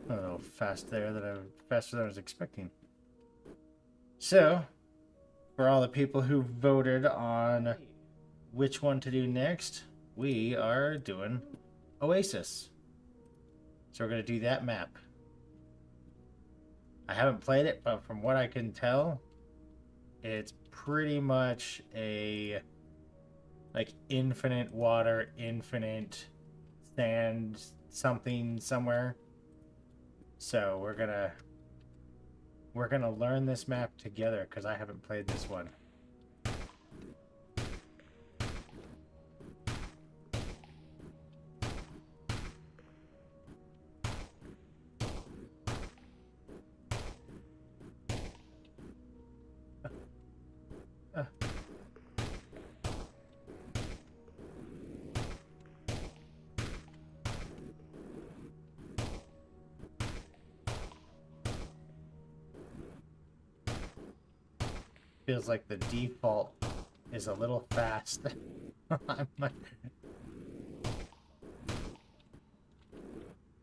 A little faster than I was expecting. So, for all the people who voted on which one to do next, we are doing Oasis. So we're going to do that map. I haven't played it, but from what I can tell, it's pretty much a like infinite water, infinite sand, something somewhere. So we're gonna learn this map together because I haven't played this one. Uh, Feels like the default is a little fast. I might,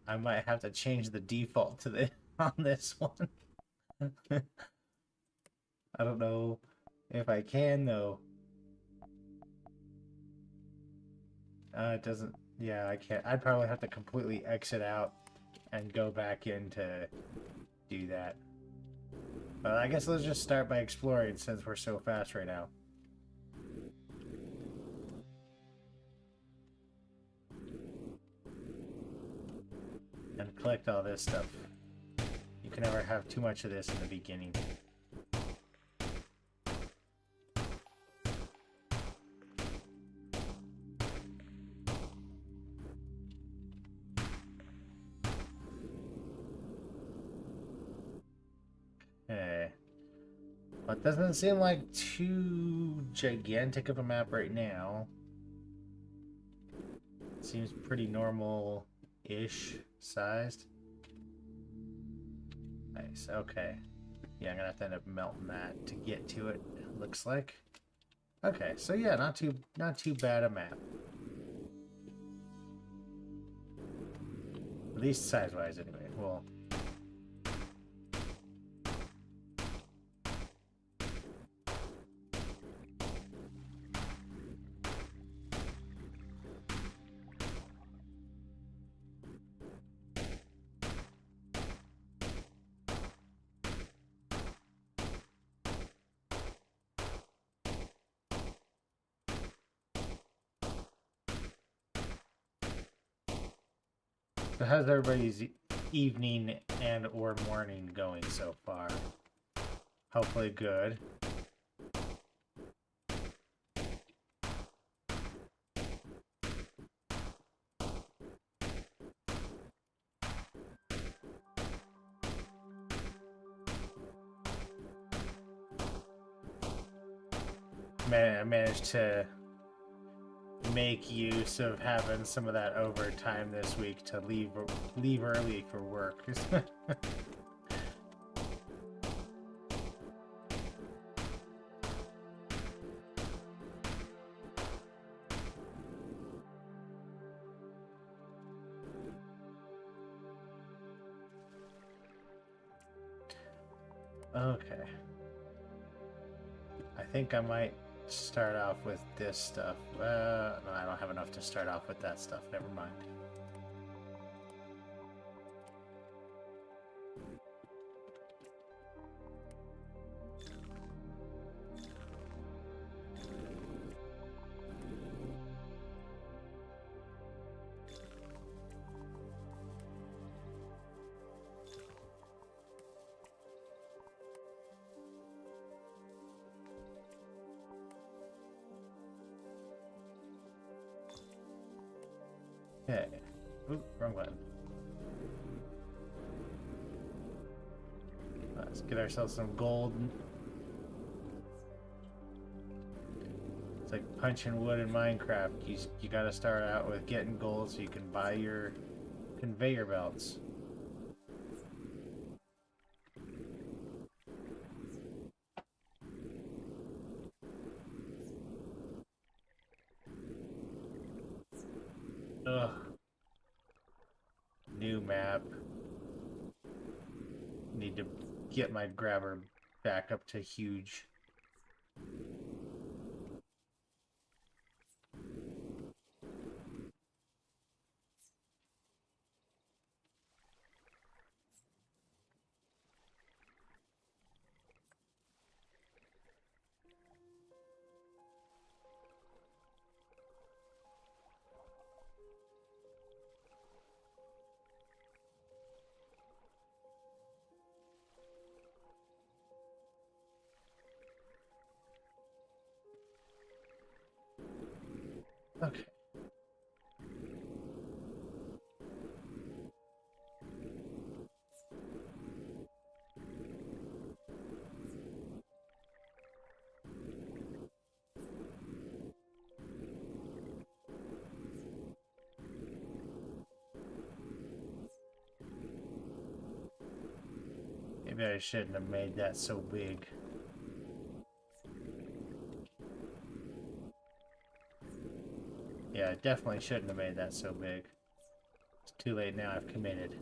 I might have to change the default to the on this one. I don't know if I can though. It doesn't. Yeah, I can't. I'd probably have to completely exit out and go back in to do that. But I guess let's just start by exploring since we're so fast right now. And collect all this stuff. You can never have too much of this in the beginning. Okay. Well, it doesn't seem like too gigantic of a map right now. It seems pretty normal-ish sized. Nice, okay. Yeah, I'm gonna have to end up melting that to get to it, looks like. Okay, so yeah, not too bad a map. At least size-wise anyway. Well, so how's everybody's evening and or morning going so far? Hopefully good. I managed to make use of having some of that overtime this week to leave early for work. Okay. I think I might start off with this stuff. No, I don't have enough to start off with that stuff. Never mind. Okay. Oop, wrong button. Let's get ourselves some gold. It's like punching wood in Minecraft. You gotta start out with getting gold so you can buy your conveyor belts. Ugh. New map. Need to get my grabber back up to huge. Okay. Maybe I shouldn't have made that so big. Yeah, I definitely shouldn't have made that so big. It's too late now, I've committed.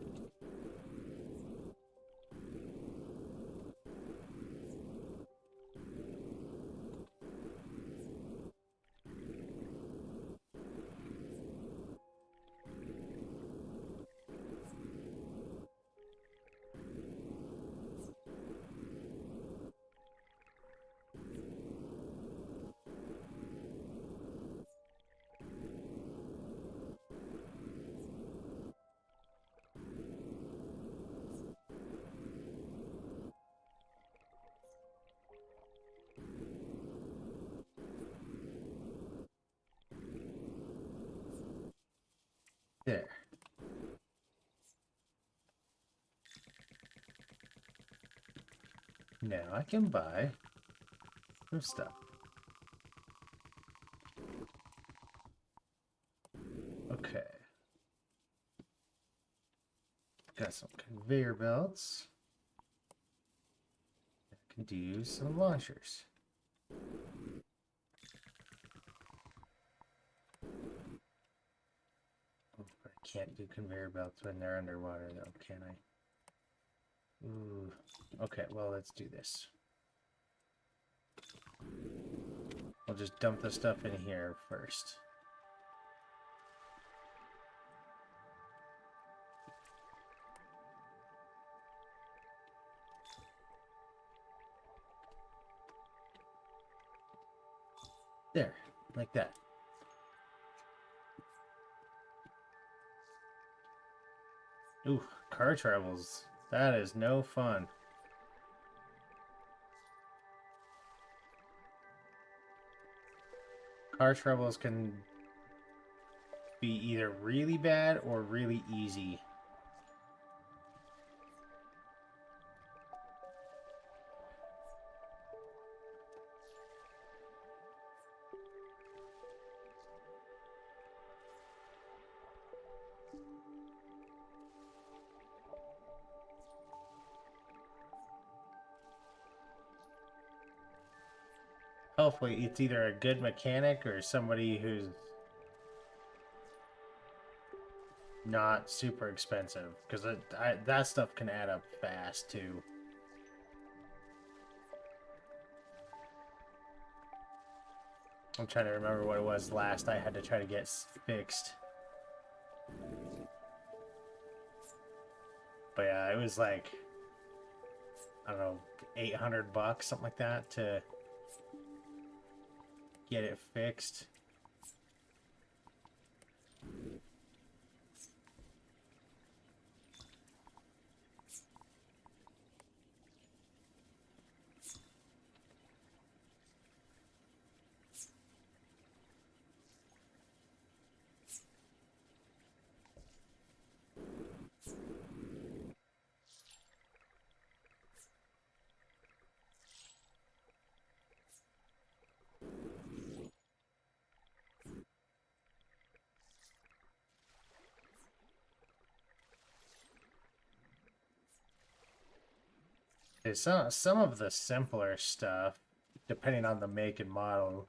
There. Now I can buy some stuff. Okay. Got some conveyor belts. I can do some launchers. Oh, but I can't do conveyor belts when they're underwater though, can I? Ooh. Okay, well, let's do this. We'll just dump the stuff in here first. There, like that. Ooh, car travels. That is no fun. Car troubles can be either really bad or really easy. Hopefully it's either a good mechanic or somebody who's not super expensive, because that stuff can add up fast too. I'm trying to remember what it was last I had to try to get fixed. But yeah, it was like, I don't know, $800, something like that, to get it fixed. Some of the simpler stuff, depending on the make and model,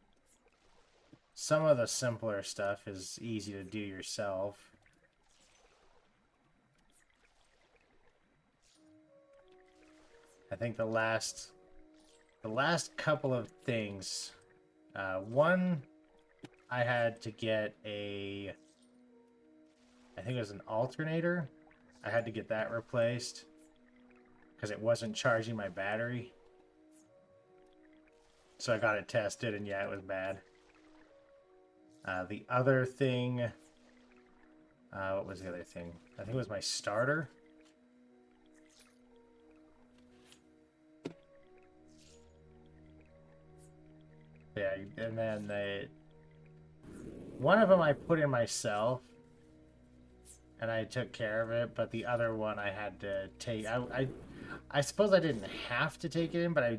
some of the simpler stuff is easy to do yourself. I think the last couple of things. One, I had to get I think it was an alternator. I had to get that replaced because it wasn't charging my battery. So I got it tested, and yeah, it was bad. The other thing, what was the other thing? I think it was my starter. Yeah, and then one of them I put in myself, and I took care of it, but the other one I had to take. I suppose I didn't have to take it in, but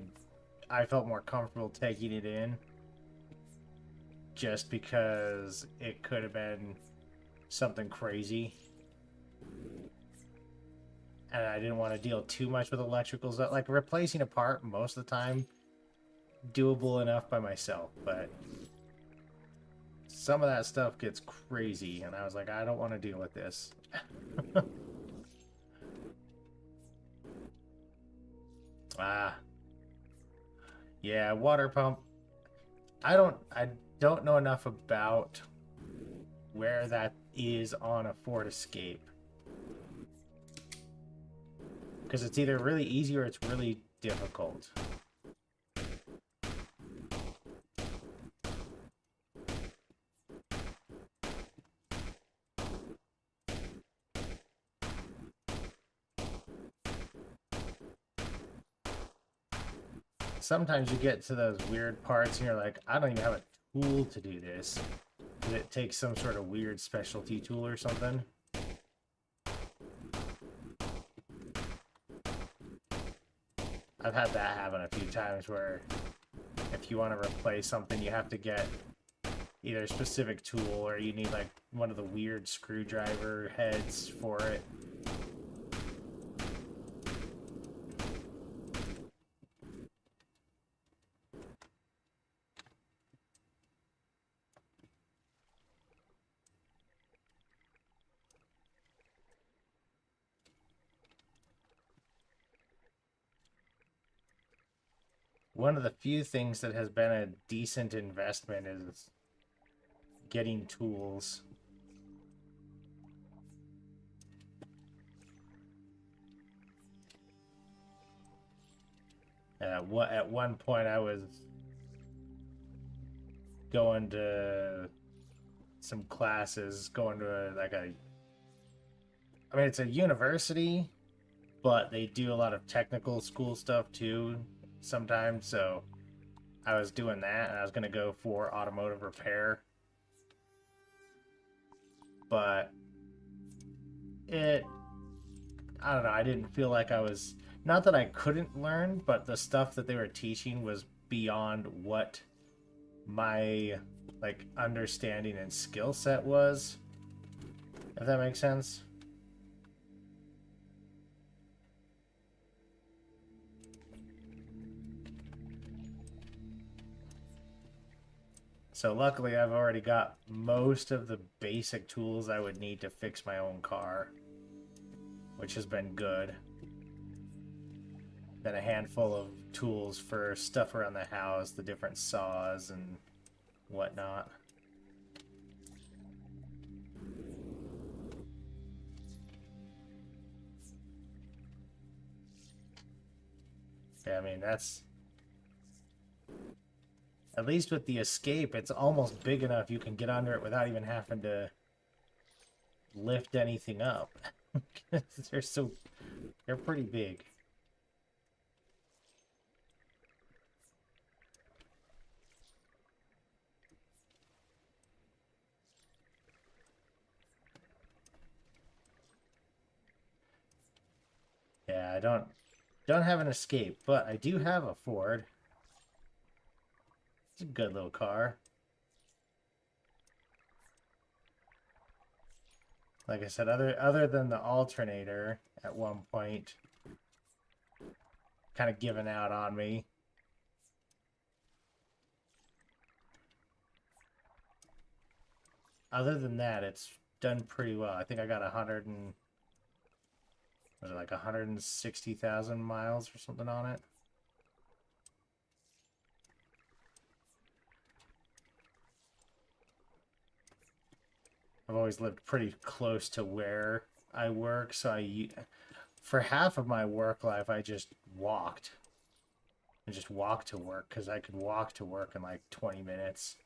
I felt more comfortable taking it in, just because it could have been something crazy, and I didn't want to deal too much with electricals. Like replacing a part, most of the time, doable enough by myself, but some of that stuff gets crazy, and I was like, I don't want to deal with this. Yeah, water pump. I don't know enough about where that is on a Ford Escape, because it's either really easy or it's really difficult. Sometimes you get to those weird parts and you're like, I don't even have a tool to do this. Did it take some sort of weird specialty tool or something? I've had that happen a few times where if you want to replace something, you have to get either a specific tool or you need like one of the weird screwdriver heads for it. One of the few things that has been a decent investment is getting tools. At one point I was going to some classes, going to I mean, it's a university, but they do a lot of technical school stuff too sometimes, so I was doing that, and I was going to go for automotive repair, but I don't know, I didn't feel like I was, not that I couldn't learn, but the stuff that they were teaching was beyond what my like understanding and skill set was, if that makes sense. So luckily I've already got most of the basic tools I would need to fix my own car, which has been good. Then a handful of tools for stuff around the house, the different saws and whatnot. Yeah, I mean, that's... At least with the Escape, it's almost big enough you can get under it without even having to lift anything up. They're pretty big. Yeah, I don't have an Escape, but I do have a Ford. It's a good little car. Like I said, other than the alternator at one point kind of giving out on me. Other than that, it's done pretty well. I think I got 100 and Was it like 160,000 miles or something on it? I've always lived pretty close to where I work, so for half of my work life, I just walked. I just walked to work because I could walk to work in like 20 minutes.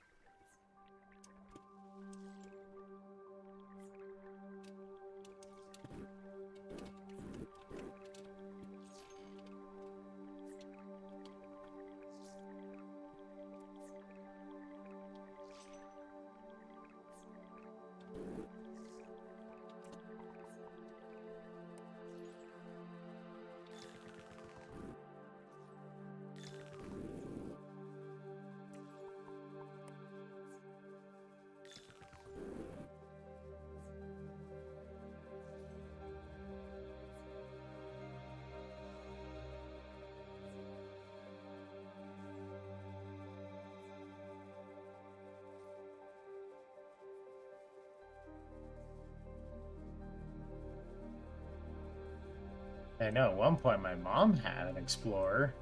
I know at one point my mom had an Explorer.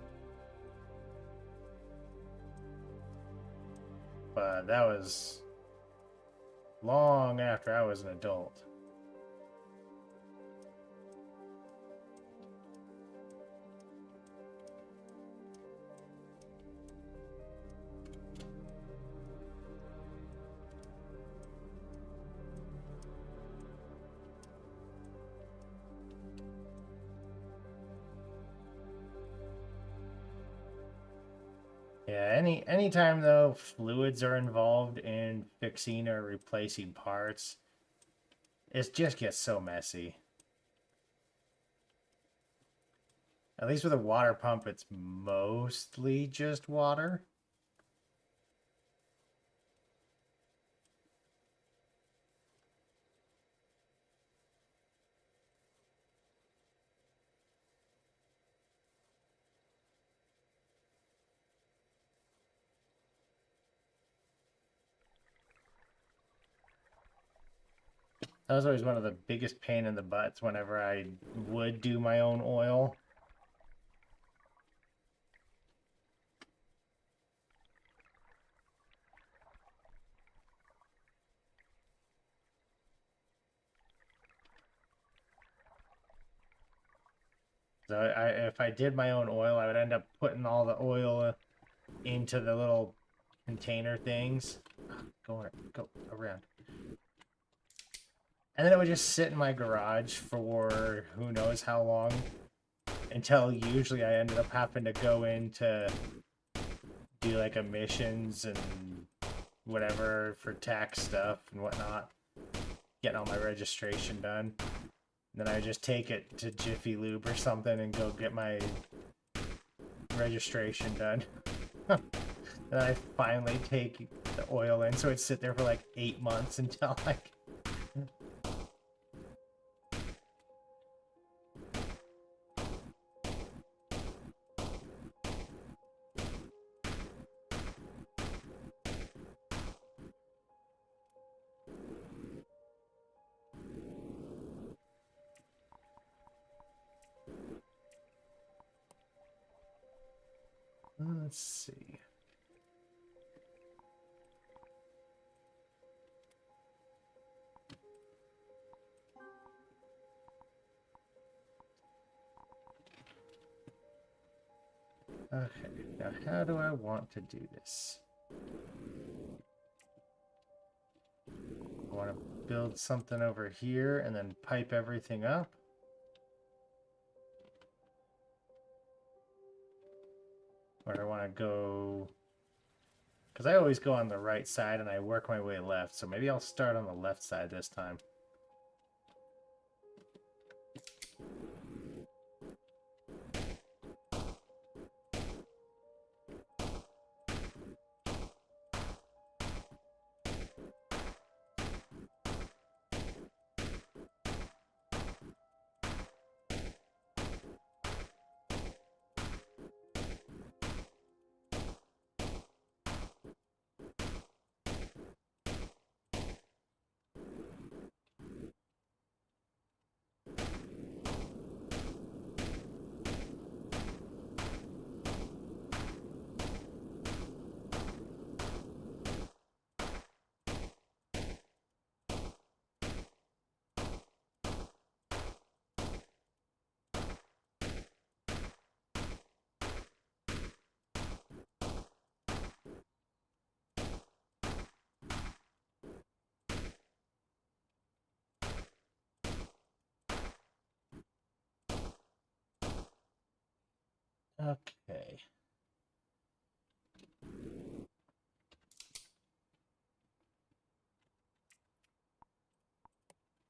But that was long after I was an adult. Yeah, anytime though fluids are involved in fixing or replacing parts, it just gets so messy. At least with a water pump, it's mostly just water. That was always one of the biggest pain in the butts whenever I would do my own oil. So if I did my own oil, I would end up putting all the oil into the little container things. Go around. And then it would just sit in my garage for who knows how long, until usually I ended up having to go in to do like emissions and whatever for tax stuff and whatnot, getting all my registration done. Then I would just take it to Jiffy Lube or something and go get my registration done. Then I finally take the oil in, so it'd sit there for like 8 months until like... Let's see. Okay, now how do I want to do this? I want to build something over here and then pipe everything up. Or I want to go... Because I always go on the right side and I work my way left, so maybe I'll start on the left side this time. Okay.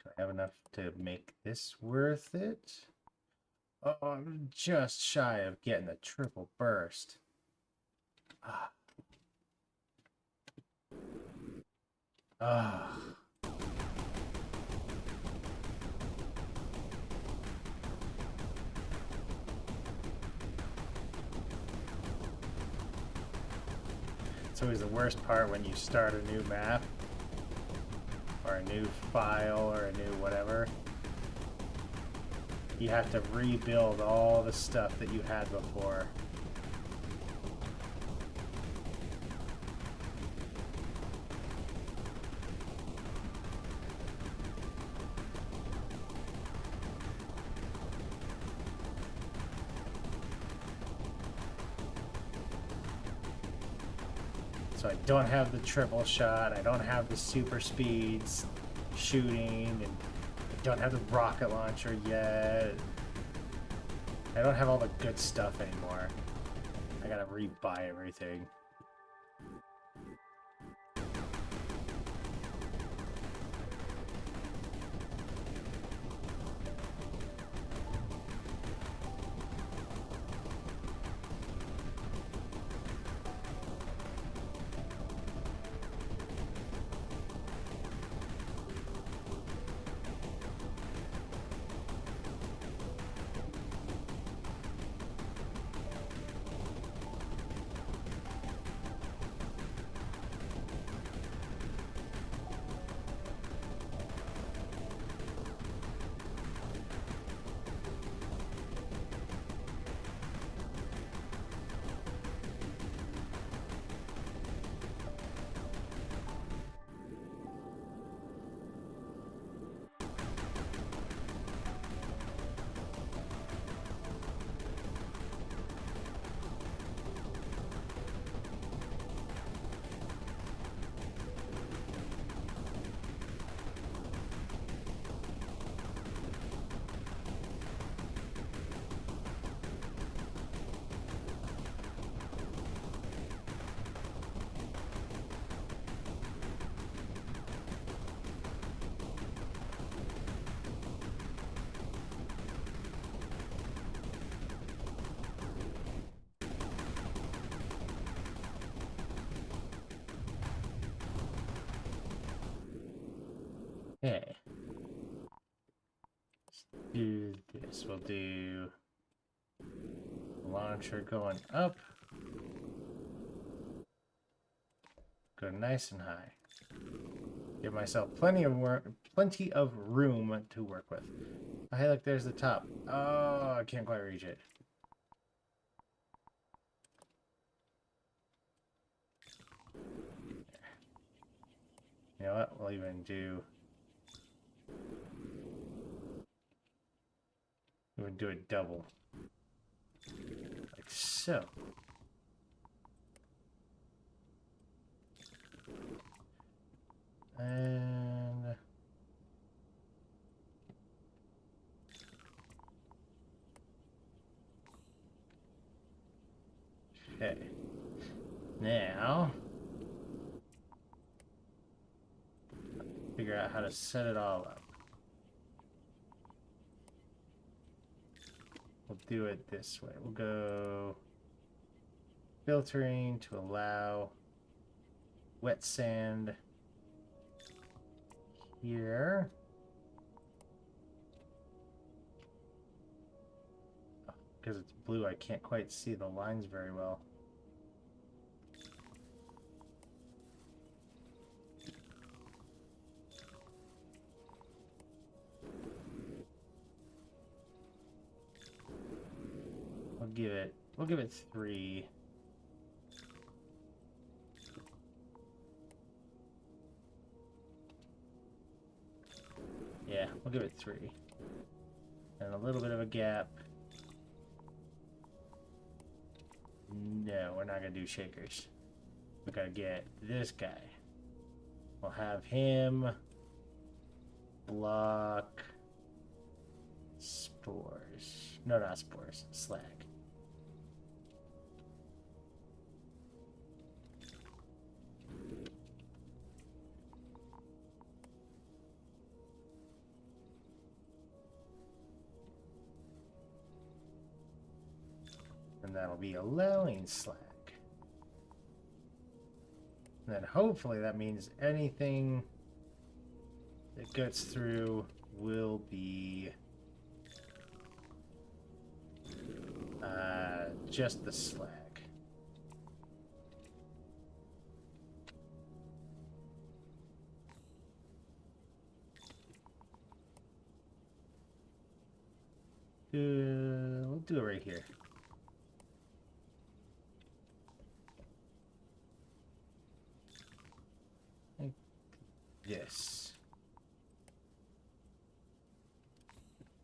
Do I have enough to make this worth it? Oh, I'm just shy of getting the triple burst. Ah. Ah. It's always the worst part when you start a new map or a new file or a new whatever. You have to rebuild all the stuff that you had before. So I don't have the triple shot, I don't have the super speeds shooting, and I don't have the rocket launcher yet. I don't have all the good stuff anymore. I gotta rebuy everything. Okay. Let's do this. We'll do launcher going up. Go nice and high. Give myself plenty of room to work with. Oh, hey, look, there's the top. Oh, I can't quite reach it. You know what? We'll even do. We would do it double. Like so. And okay. Now figure out how to set it all up. We'll do it this way. We'll go filtering to allow wet sand here. Because it's blue, I can't quite see the lines very well. We'll give it 3. Yeah, we'll give it 3. And a little bit of a gap. No, we're not gonna do shakers. We gotta get this guy. We'll have him block spores. No, not spores. Slag. And that'll be allowing slack. And then hopefully that means anything that gets through will be just the slack. We'll do it right here. Like this.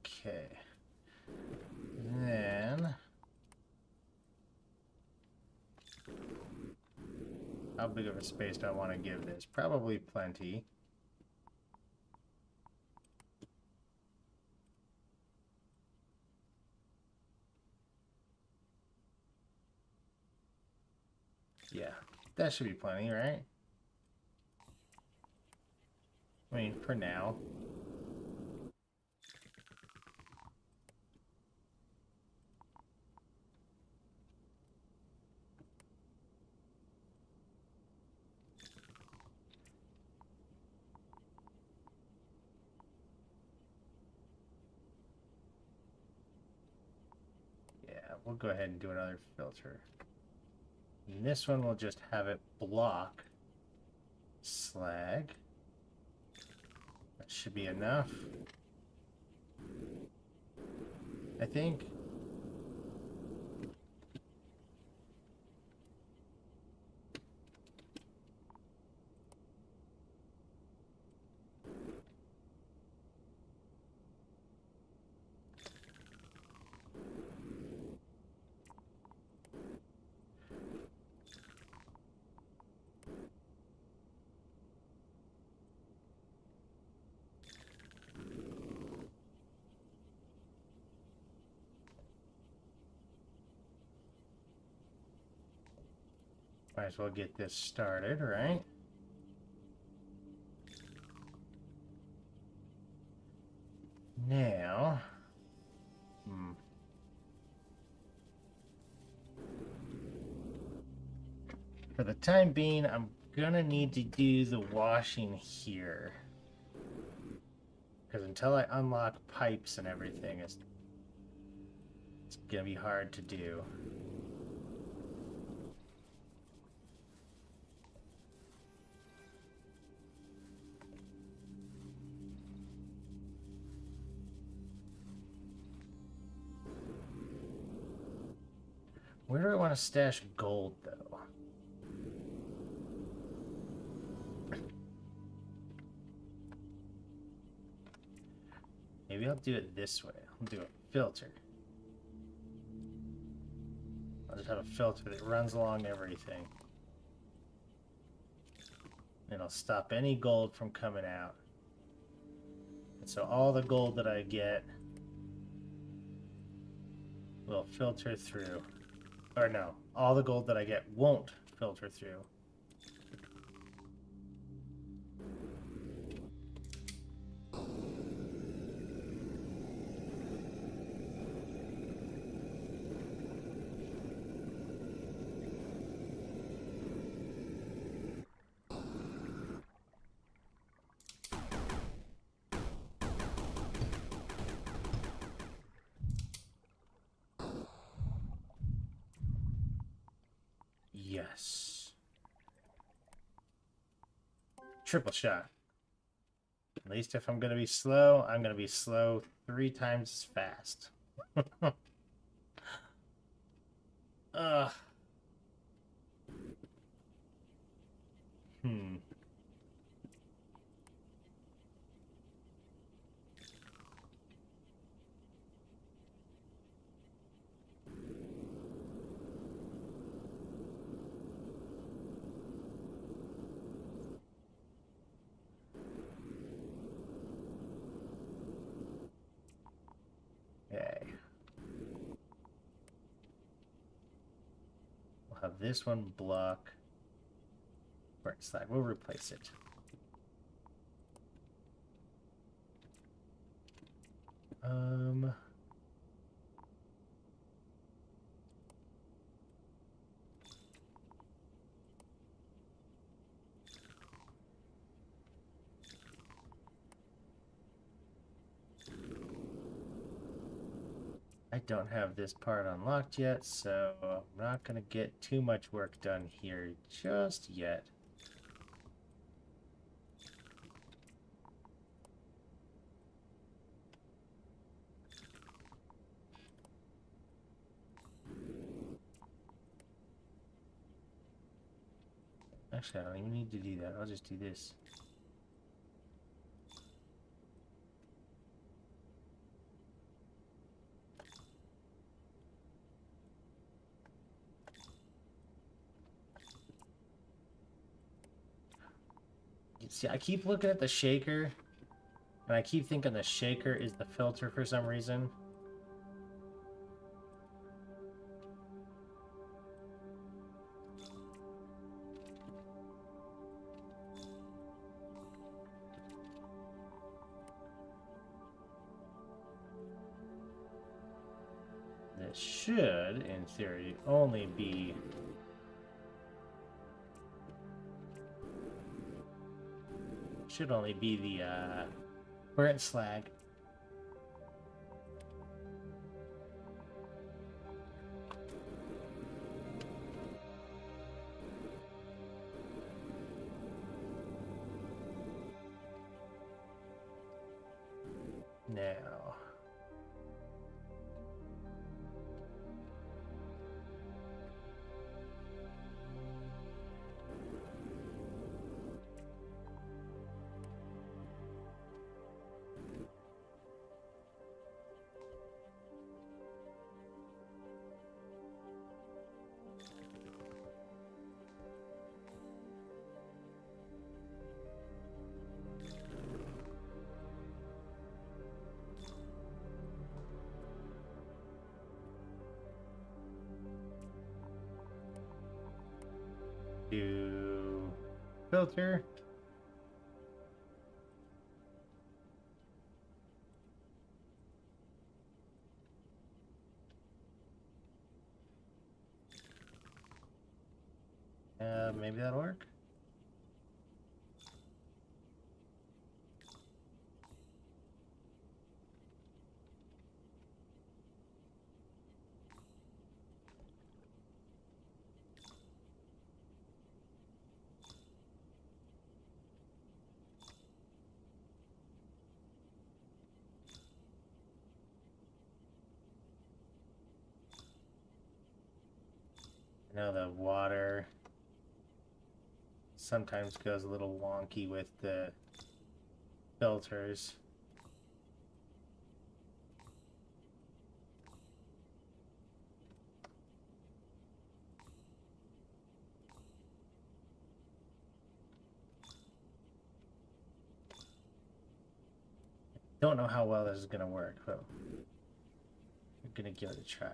Okay. Then how big of a space do I want to give this? Probably plenty. Yeah, that should be plenty, right? I mean, for now. Yeah, we'll go ahead and do another filter. And this one will just have it block slag. That should be enough, I think. Might as well get this started, right? Now, for the time being, I'm gonna need to do the washing here. Because until I unlock pipes and everything, it's gonna be hard to do. Where do I want to stash gold, though? Maybe I'll do it this way. I'll do a filter. I'll just have a filter that runs along everything. It'll stop any gold from coming out. And so all the gold that I get will filter through. Or no, all the gold that I get won't filter through. Yes. Triple shot. At least if I'm going to be slow, I'm going to be slow 3 times as fast. Ugh. Okay. We'll have this one block. Burn slag. We'll replace it. I don't have this part unlocked yet, so I'm not going to get too much work done here just yet. Actually, I don't even need to do that. I'll just do this. See, I keep looking at the shaker, and I keep thinking the shaker is the filter for some reason. This should, in theory, only be... should only be the, burnt slag. Now... do filter. Maybe that'll work. Now the water sometimes goes a little wonky with the filters. Don't know how well this is going to work, but I'm going to give it a try.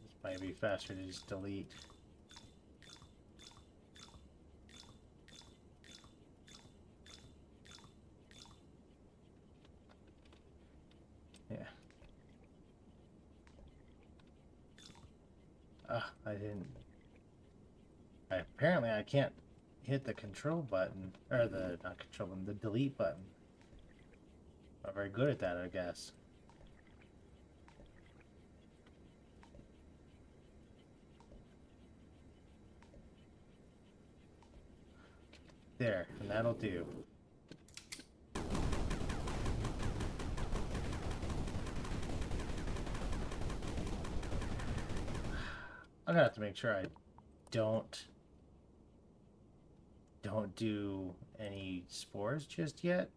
This might be faster to just delete. Yeah. I didn't... apparently I can't hit the control button, or the, not control button, the delete button. Not very good at that, I guess. There, and that'll do. I'm gonna have to make sure I don't do any spores just yet.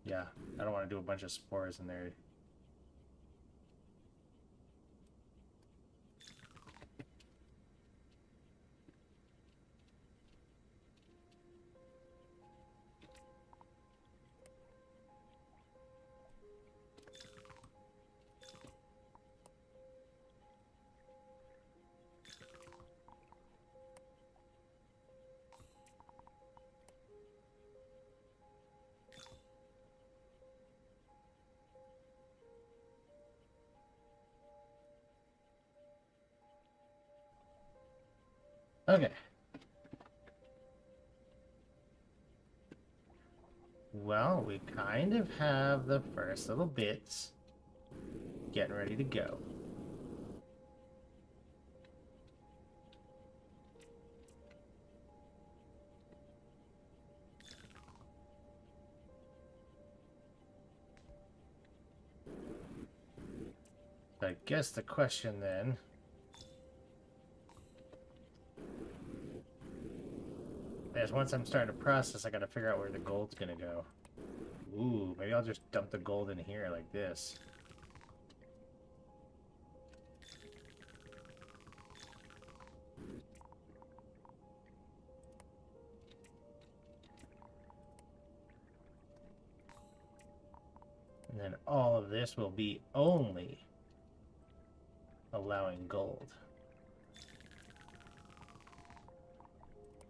Yeah, I don't want to do a bunch of spores in there. Okay. well, we kind of have the first little bits getting ready to go. I guess the question then is, once I'm starting to process, I gotta figure out where the gold's gonna go. Ooh, maybe I'll just dump the gold in here like this. And then all of this will be only allowing gold.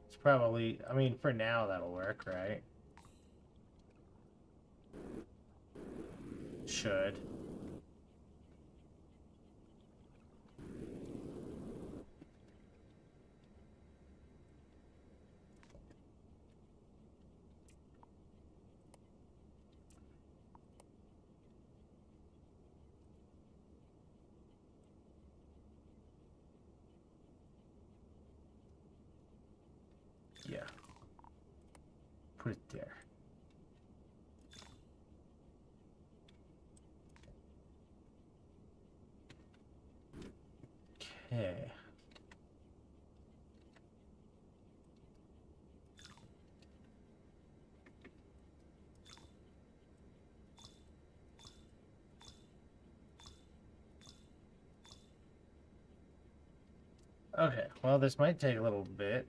It's probably, I mean, for now that'll work, right? Should. Yeah. Put it there. Okay. Okay, well, this might take a little bit.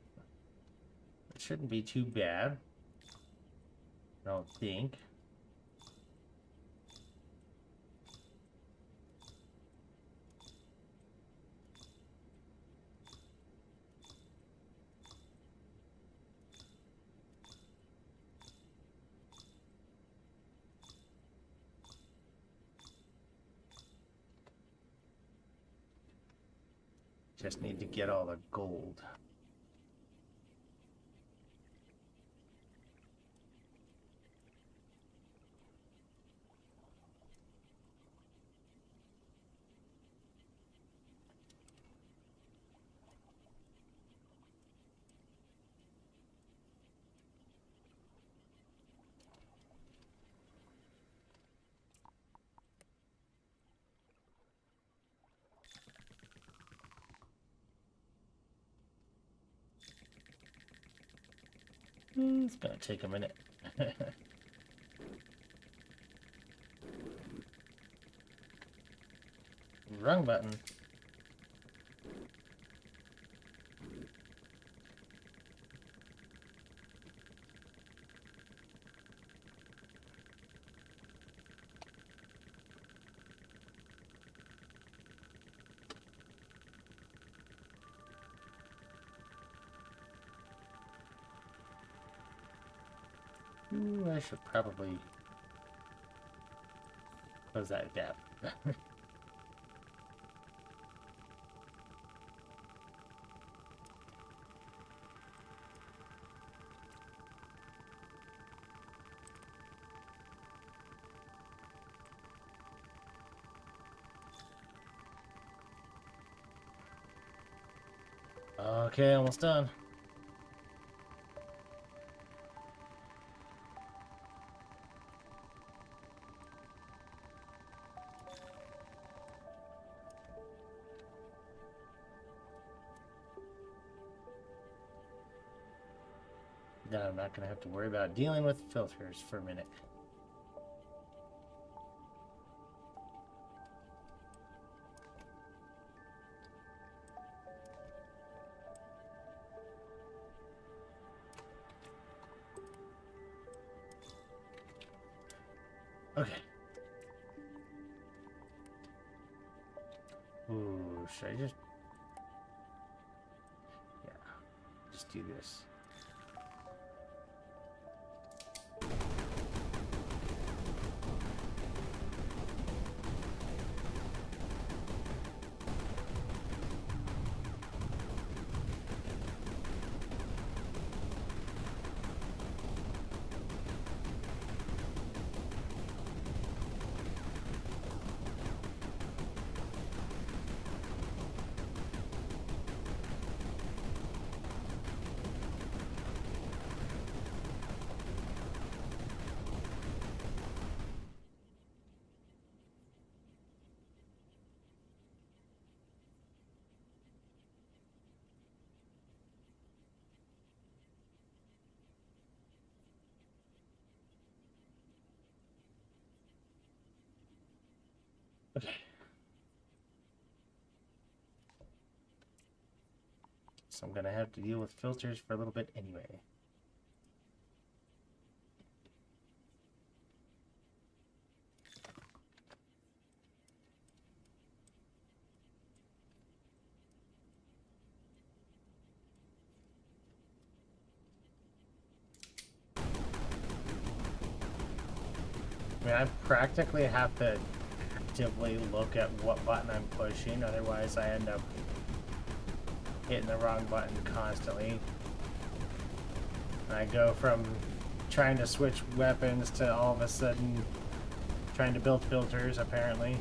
It shouldn't be too bad, I don't think. Just need to get all the gold. It's gonna take a minute. Wrong button. Ooh, I should probably close that gap. Okay, almost done. Now I'm not going to have to worry about dealing with filters for a minute. Okay. Ooh, should I just... Yeah, just do this. Okay. So I'm gonna have to deal with filters for a little bit anyway. I mean, I practically have to actively look at what button I'm pushing, otherwise I end up hitting the wrong button constantly. I go from trying to switch weapons to all of a sudden trying to build filters, apparently.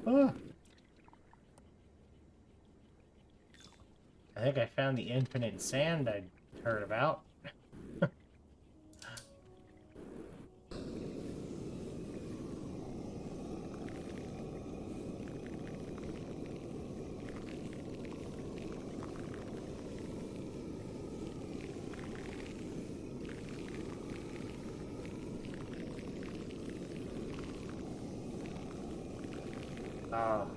Oh. I think I found the infinite sand I'd heard about. Oh.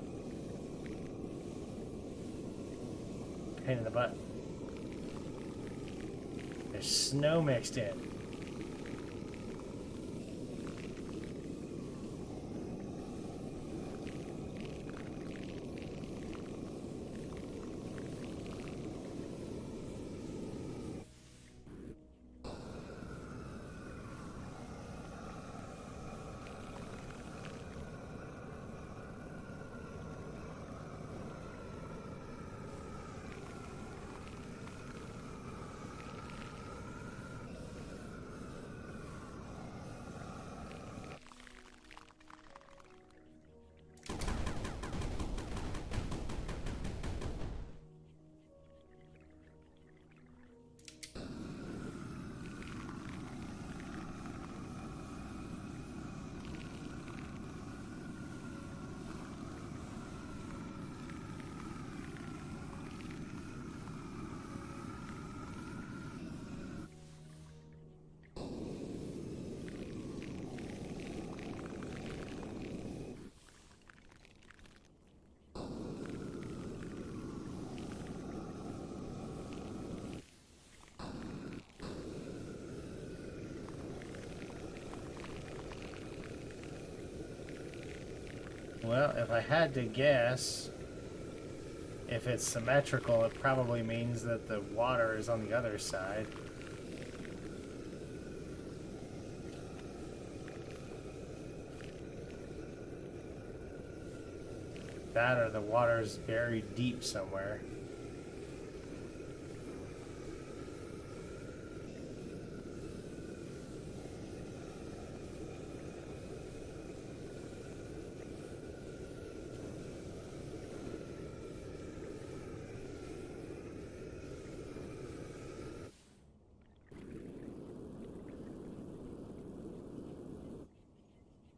Pain in the butt. There's snow mixed in. Well, if I had to guess, if it's symmetrical, it probably means that the water is on the other side. That or the water's buried deep somewhere.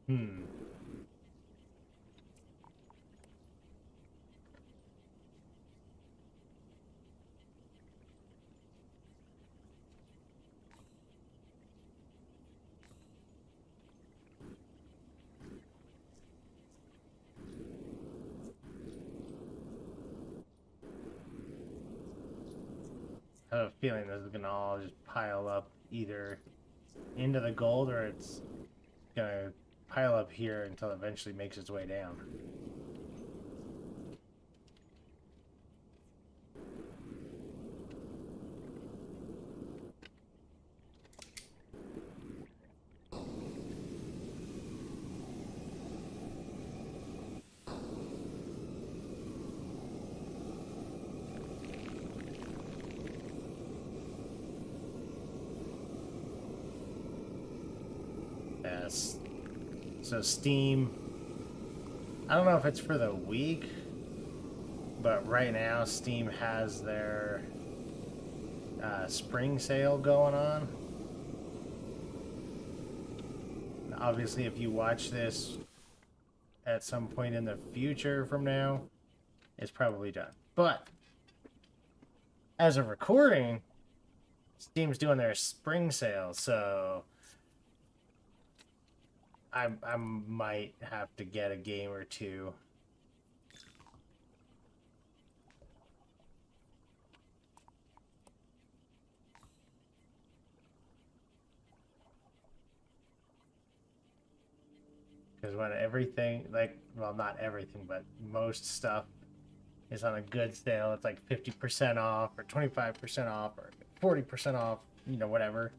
Hmm. I have a feeling this is gonna all just pile up either into the gold or it's gonna pile up here until it eventually makes its way down. So Steam, I don't know if it's for the week, but right now Steam has their spring sale going on. Obviously, if you watch this at some point in the future from now, it's probably done. But as a recording, Steam's doing their spring sale, so I might have to get a game or two. Because when everything, like, well, not everything, but most stuff is on a good sale, it's like 50% off or 25% off or 40% off, you know, whatever.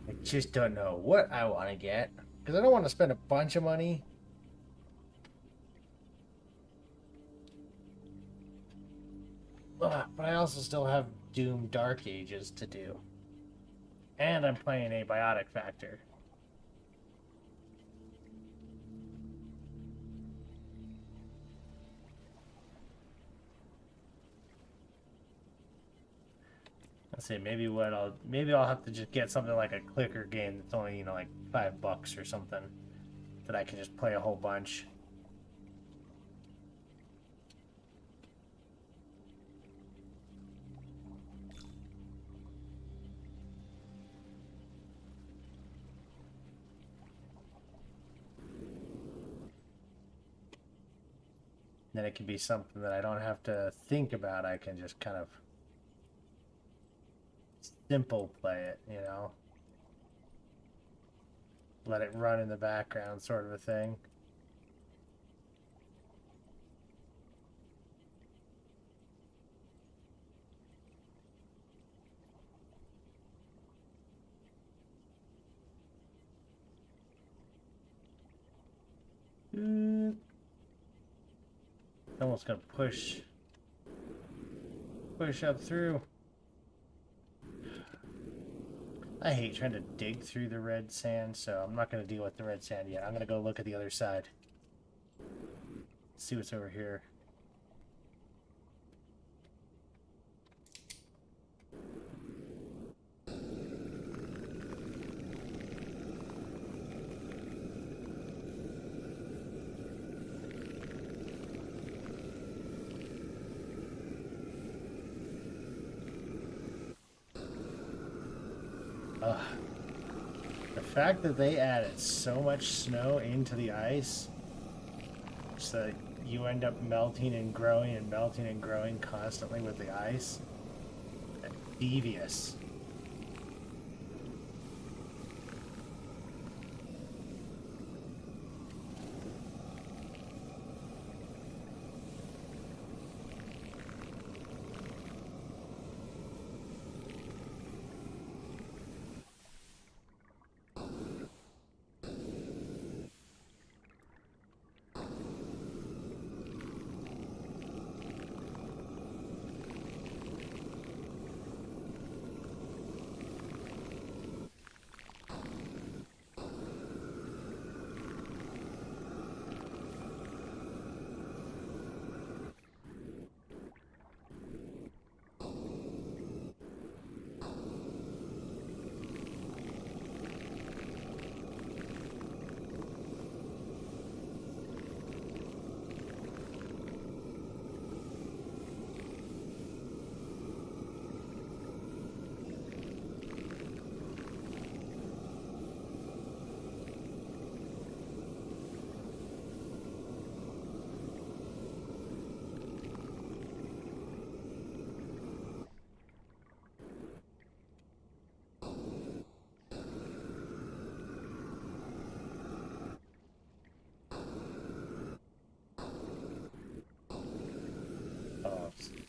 I just don't know what I want to get because I don't want to spend a bunch of money. Ugh, but I also still have Doom Dark Ages to do. And I'm playing a Biotic Factor. Let's see, maybe I'll have to just get something like a clicker game that's only, you know, like $5 or something that I can just play a whole bunch. Then it can be something that I don't have to think about. I can just kind of simple play it, you know? Let it run in the background, sort of a thing. Almost gonna push up through. I hate trying to dig through the red sand, so I'm not gonna deal with the red sand yet. I'm gonna go look at the other side. See what's over here. Ugh. The fact that they added so much snow into the ice so that you end up melting and growing constantly with the ice. Devious.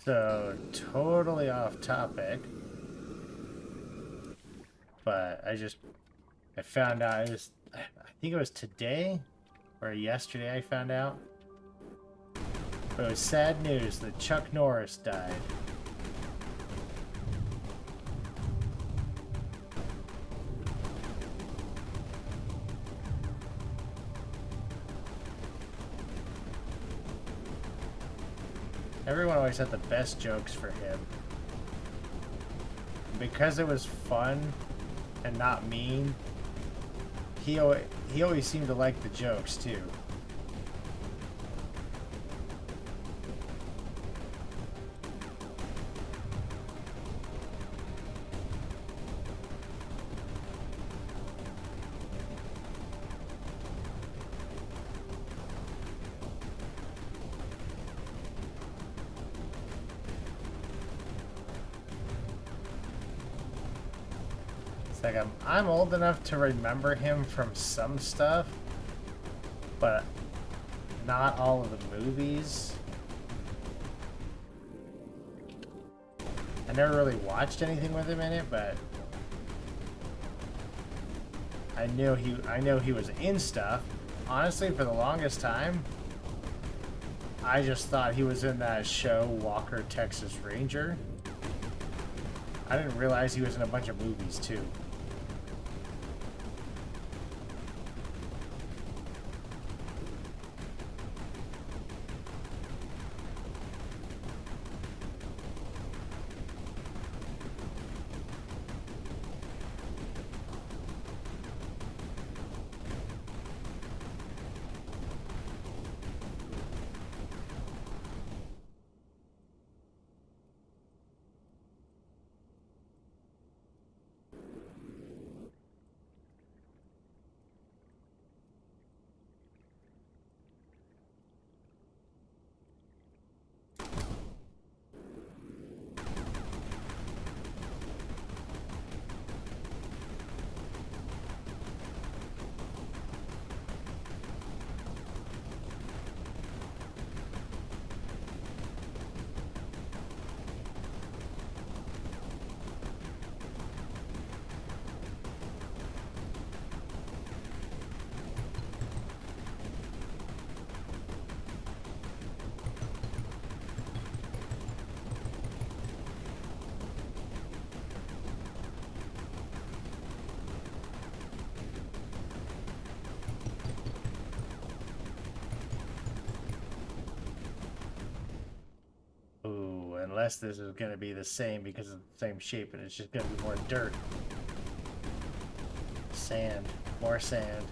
So, totally off topic, but I found out I think it was today or yesterday I found out. But it was sad news that Chuck Norris died. Everyone always had the best jokes for him. Because it was fun and not mean, he always seemed to like the jokes too. It's like I'm old enough to remember him from some stuff, but not all of the movies. I never really watched anything with him in it, but I know he was in stuff. Honestly, for the longest time, I just thought he was in that show Walker, Texas Ranger. I didn't realize he was in a bunch of movies too. Unless this is going to be the same because of the same shape and it's just going to be more dirt. Sand. More sand.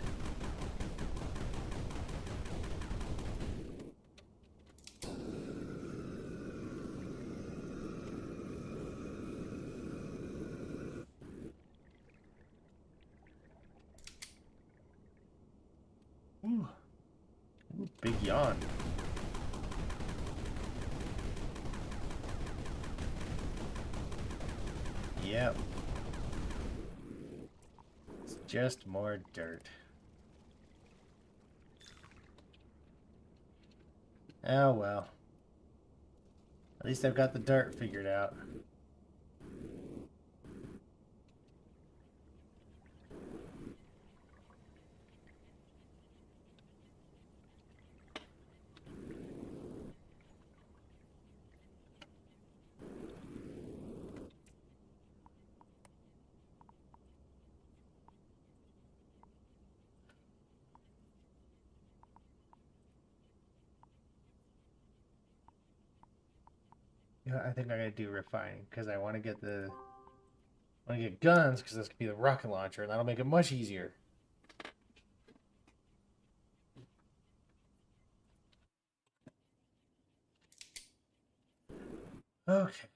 Ooh. Ooh, big yawn. Yep. It's just more dirt. Oh well. At least I've got the dirt figured out. Yeah, I think I'm gonna do refining because I want to get guns because this could be the rocket launcher and that'll make it much easier. Okay.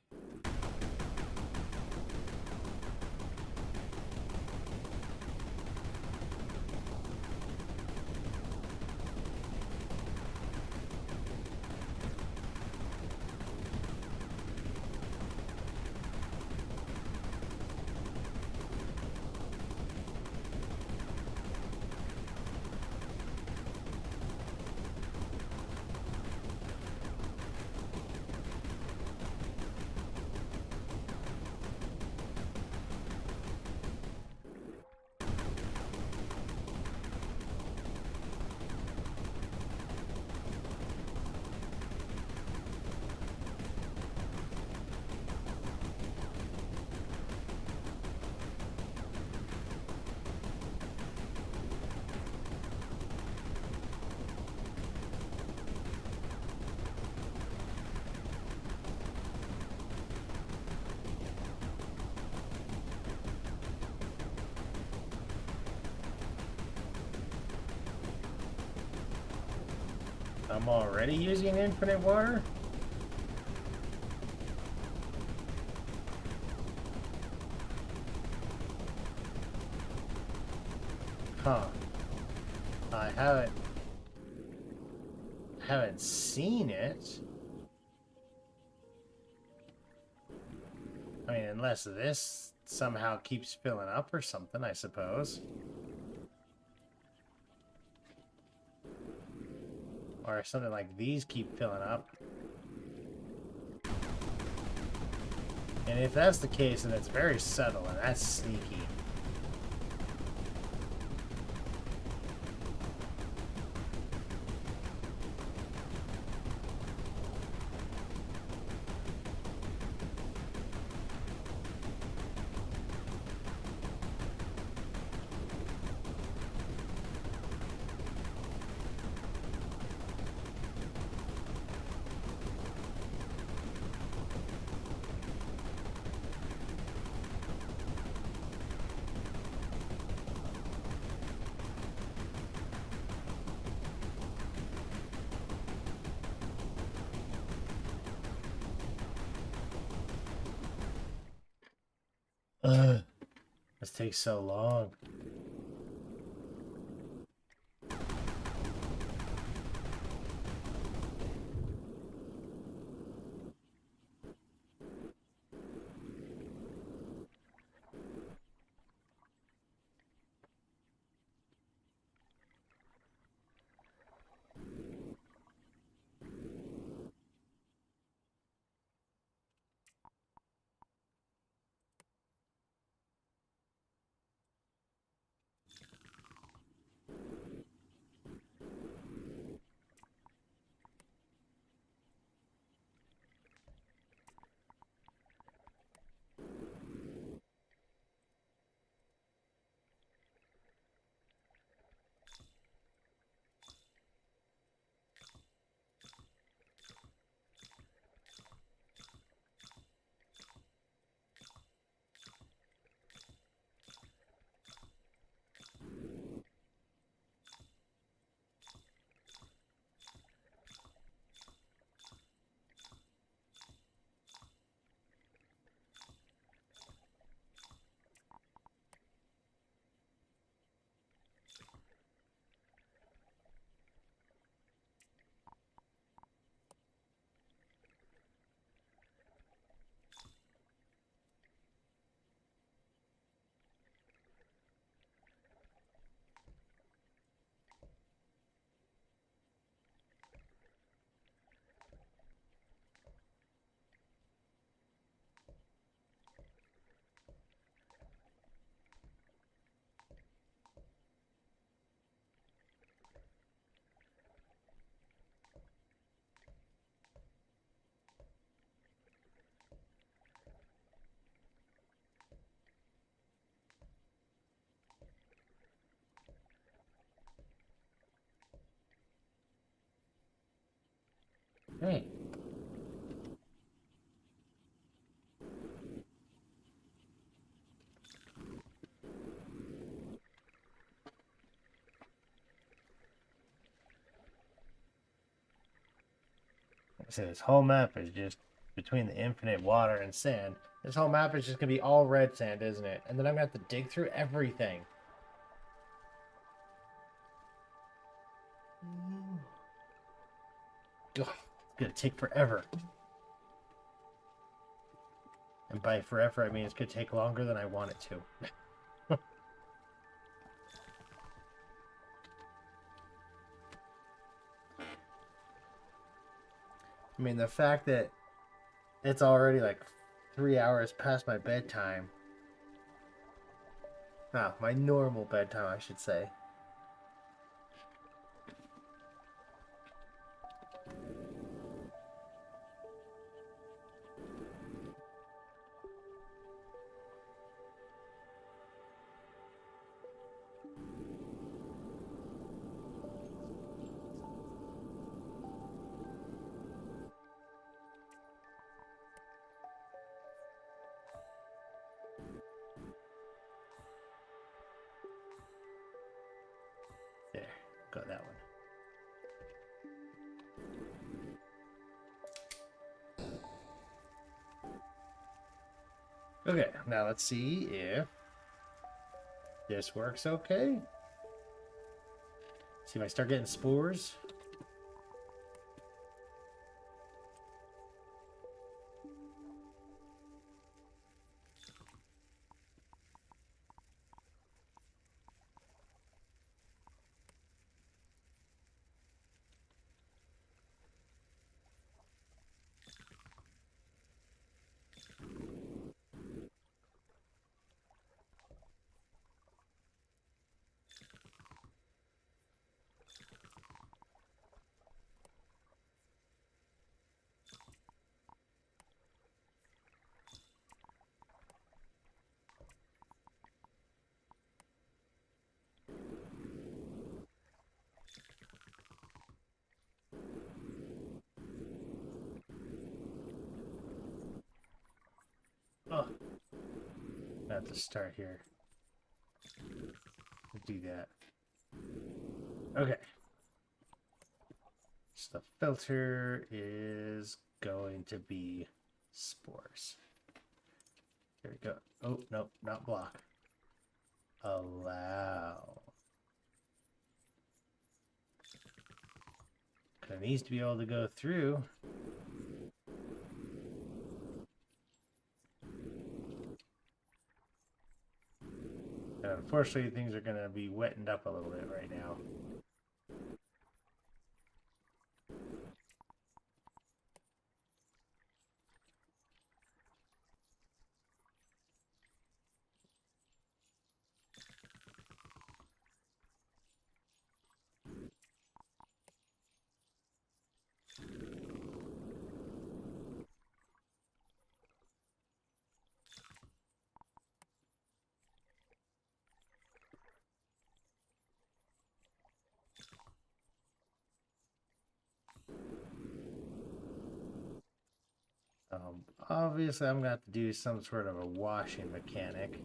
I'm already using infinite water? Huh. I haven't seen it. I mean, unless this somehow keeps filling up or something, I suppose. Or something like these keep filling up. And if that's the case, then it's very subtle, and that's sneaky. Ugh. This takes so long. Hey. So this whole map is just between the infinite water and sand. This whole map is just gonna be all red sand, isn't it? And then I'm gonna have to dig through everything. Ugh, it's gonna take forever. And by forever, I mean it's gonna take longer than I want it to. I mean, the fact that it's already like 3 hours past my bedtime. Ah, my normal bedtime, I should say. There, got that one. Okay, now let's see if this works okay. See if I start getting spores. Oh, I have to start here. Do that. Okay. So the filter is going to be spores. Here we go. Oh, no, not block. Allow. It needs to be able to go through. And unfortunately, things are going to be wetted up a little bit right now. Obviously, I'm going to have to do some sort of a washing mechanic.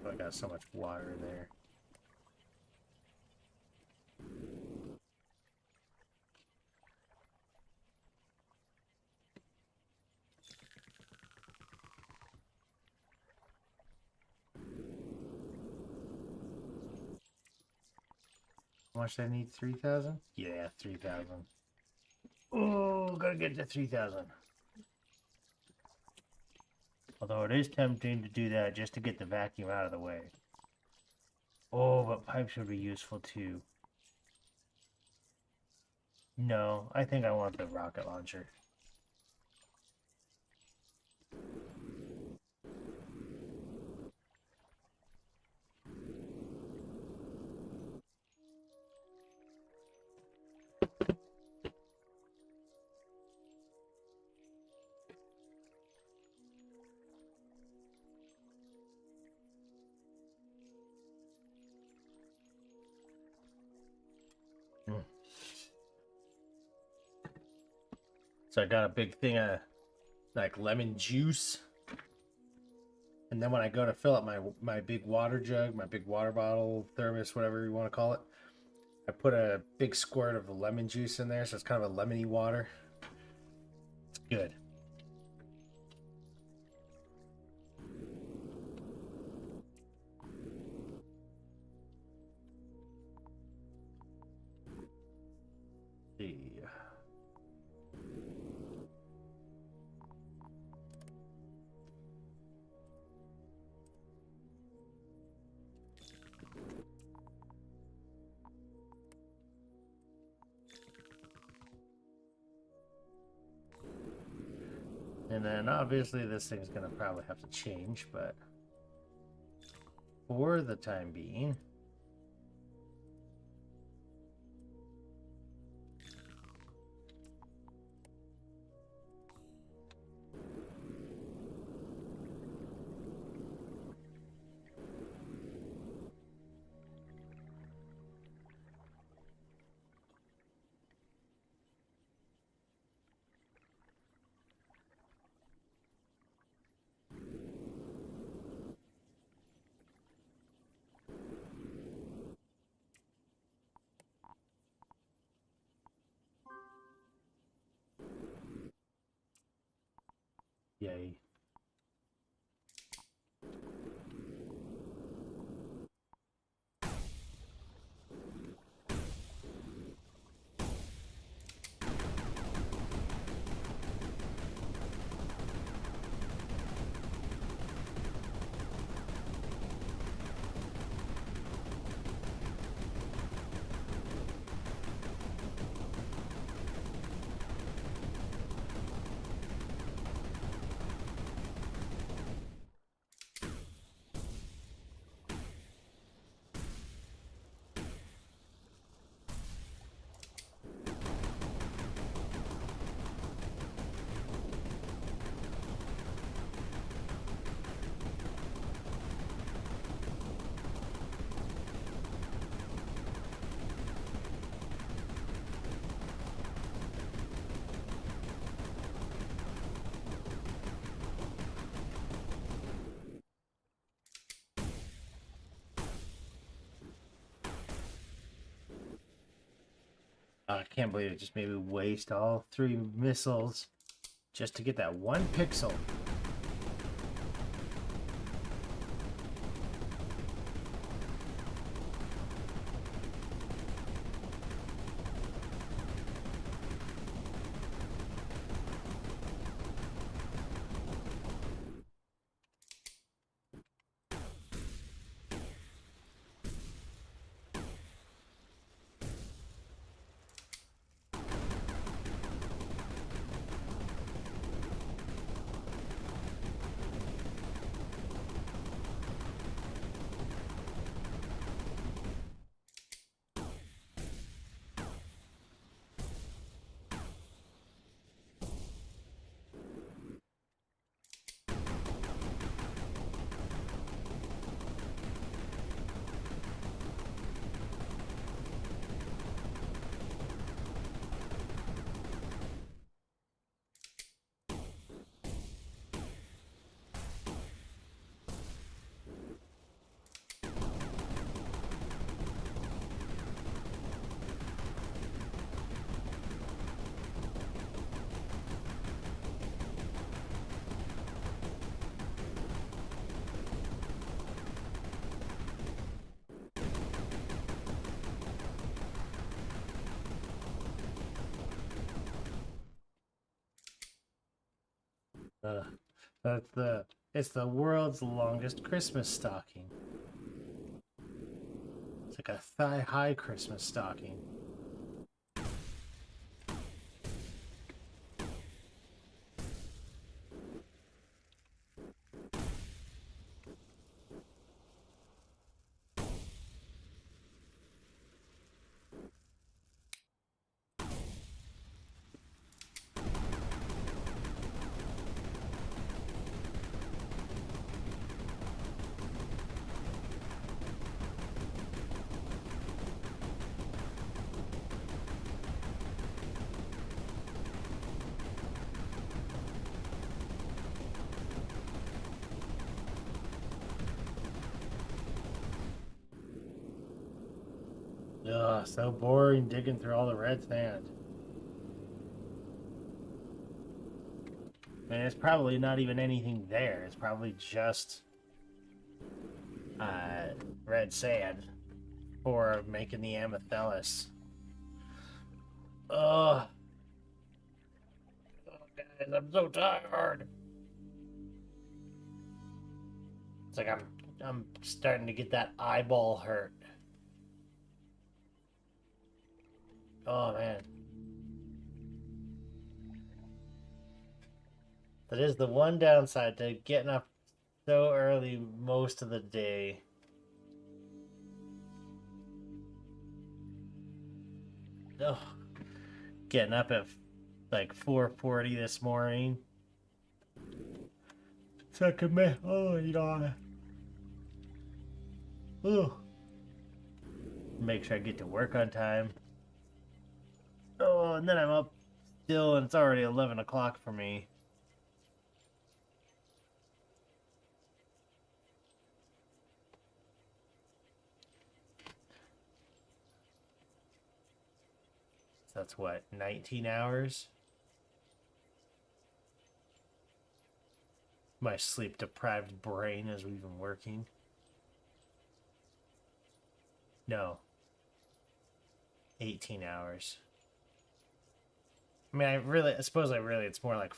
Oh, I got so much water in there. How much do I need? 3,000? Yeah, 3,000. Oh, gotta get to 3,000. Although it is tempting to do that just to get the vacuum out of the way. Oh, but pipes would be useful too. No, I think I want the rocket launcher. So I got a big thing of like lemon juice. And then when I go to fill up my big water jug, my big water bottle, thermos, whatever you want to call it, I put a big squirt of lemon juice in there, so it's kind of a lemony water. It's good. See. And then obviously this thing's gonna probably have to change, but for the time being, Yay. I can't believe it just made me waste all 3 missiles just to get that 1 pixel. Uh, it's the world's longest Christmas stocking. It's like a thigh-high Christmas stocking. Ugh, so boring digging through all the red sand. And it's probably not even anything there. It's probably just red sand for making the amethyst. Ugh. Oh, guys, I'm so tired. It's like I'm starting to get that eyeball hurt. Oh man. That is the one downside to getting up so early most of the day. Oh, getting up at like 4:40 this morning. Second me. Oh, you know. Oh. Make sure I get to work on time. Oh, and then I'm up still, and it's already 11 o'clock for me. So that's what, 19 hours? My sleep-deprived brain is even working. No. 18 hours. I mean, I suppose it's more like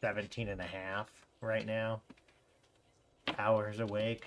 17 and a half right now. Hours awake.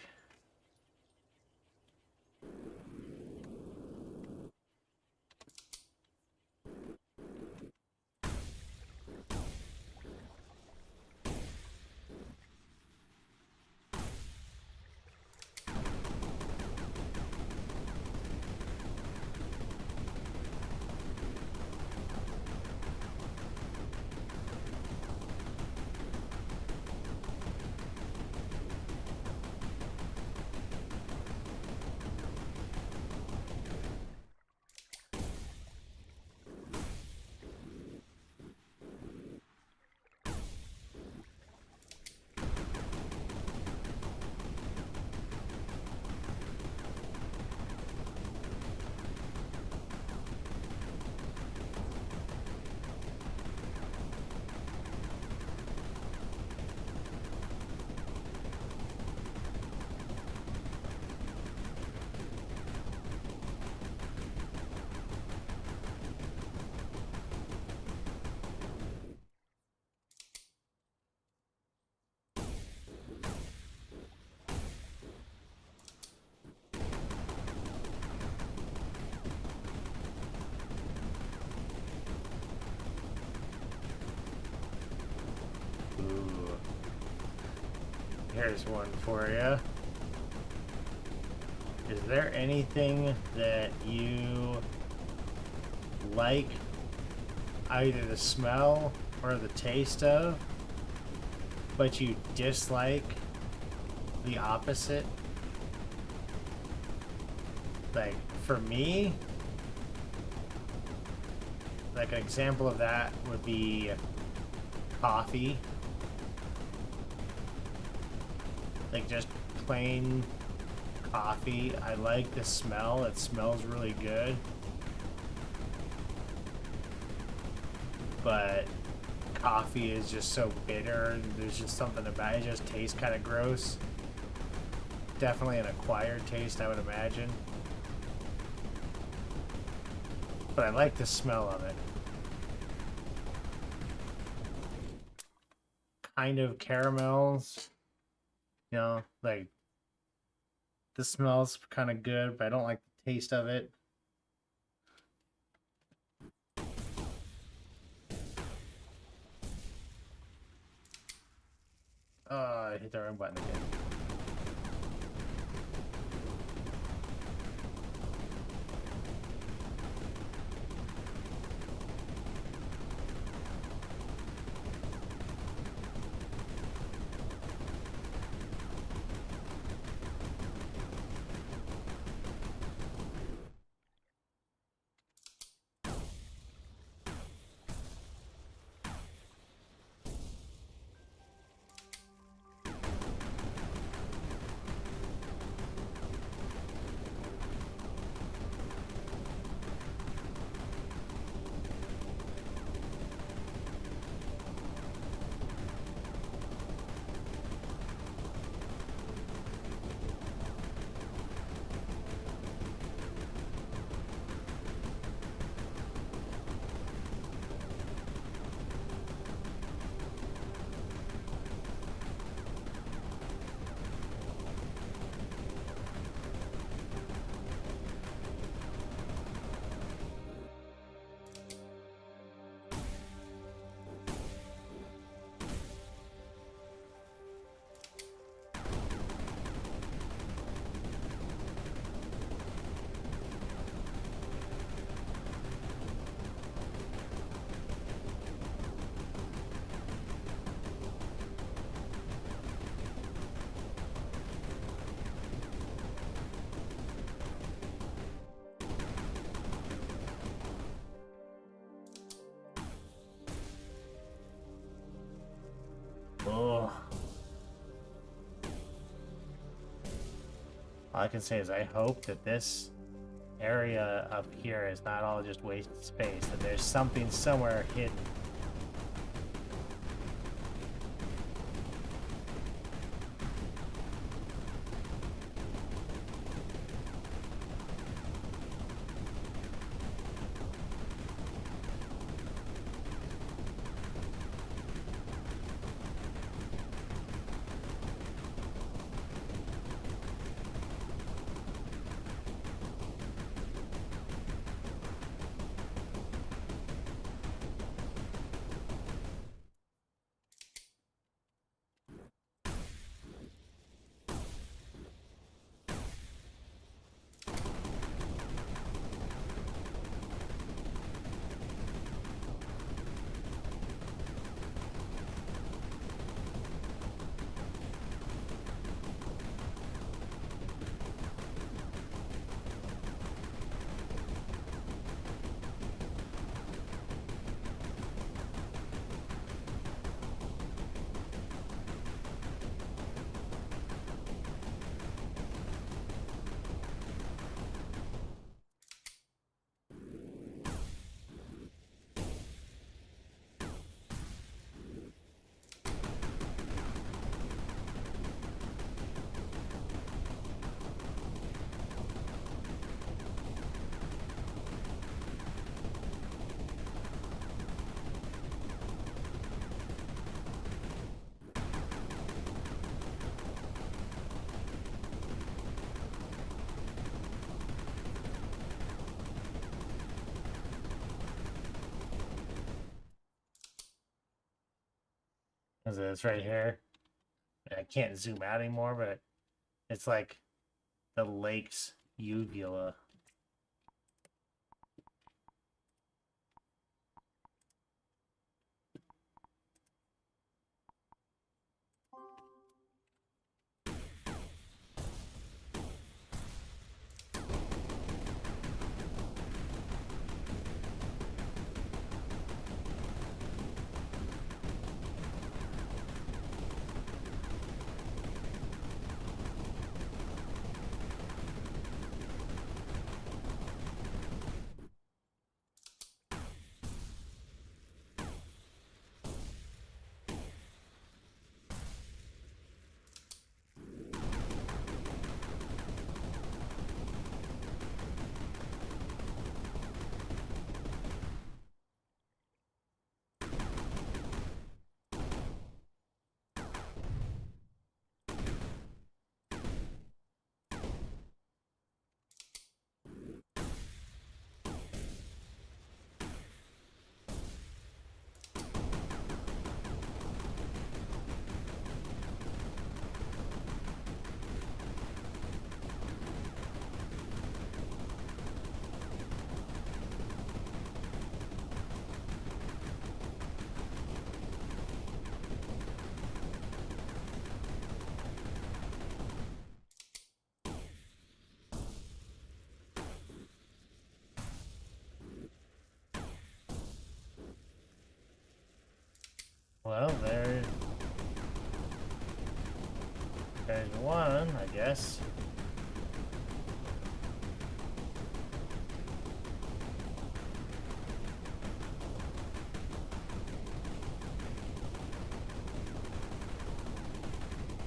Ooh. Here's one for you. Is there anything that you like either the smell or the taste of, but you dislike the opposite? Like, for me, like an example of that would be coffee. Like just plain coffee. I like the smell. It smells really good. But coffee is just so bitter. There's just something about it. It just tastes kind of gross. Definitely an acquired taste, I would imagine. But I like the smell of it. Kind of caramels. You know, like the smell's kind of good, but I don't like the taste of it. Oh, I hit the wrong button again. Oh. All I can say is I hope that this area up here is not all just wasted space, that there's something somewhere hidden. Because it's right here. I can't zoom out anymore, but it's like the lake's uvula. Well, there's one, I guess.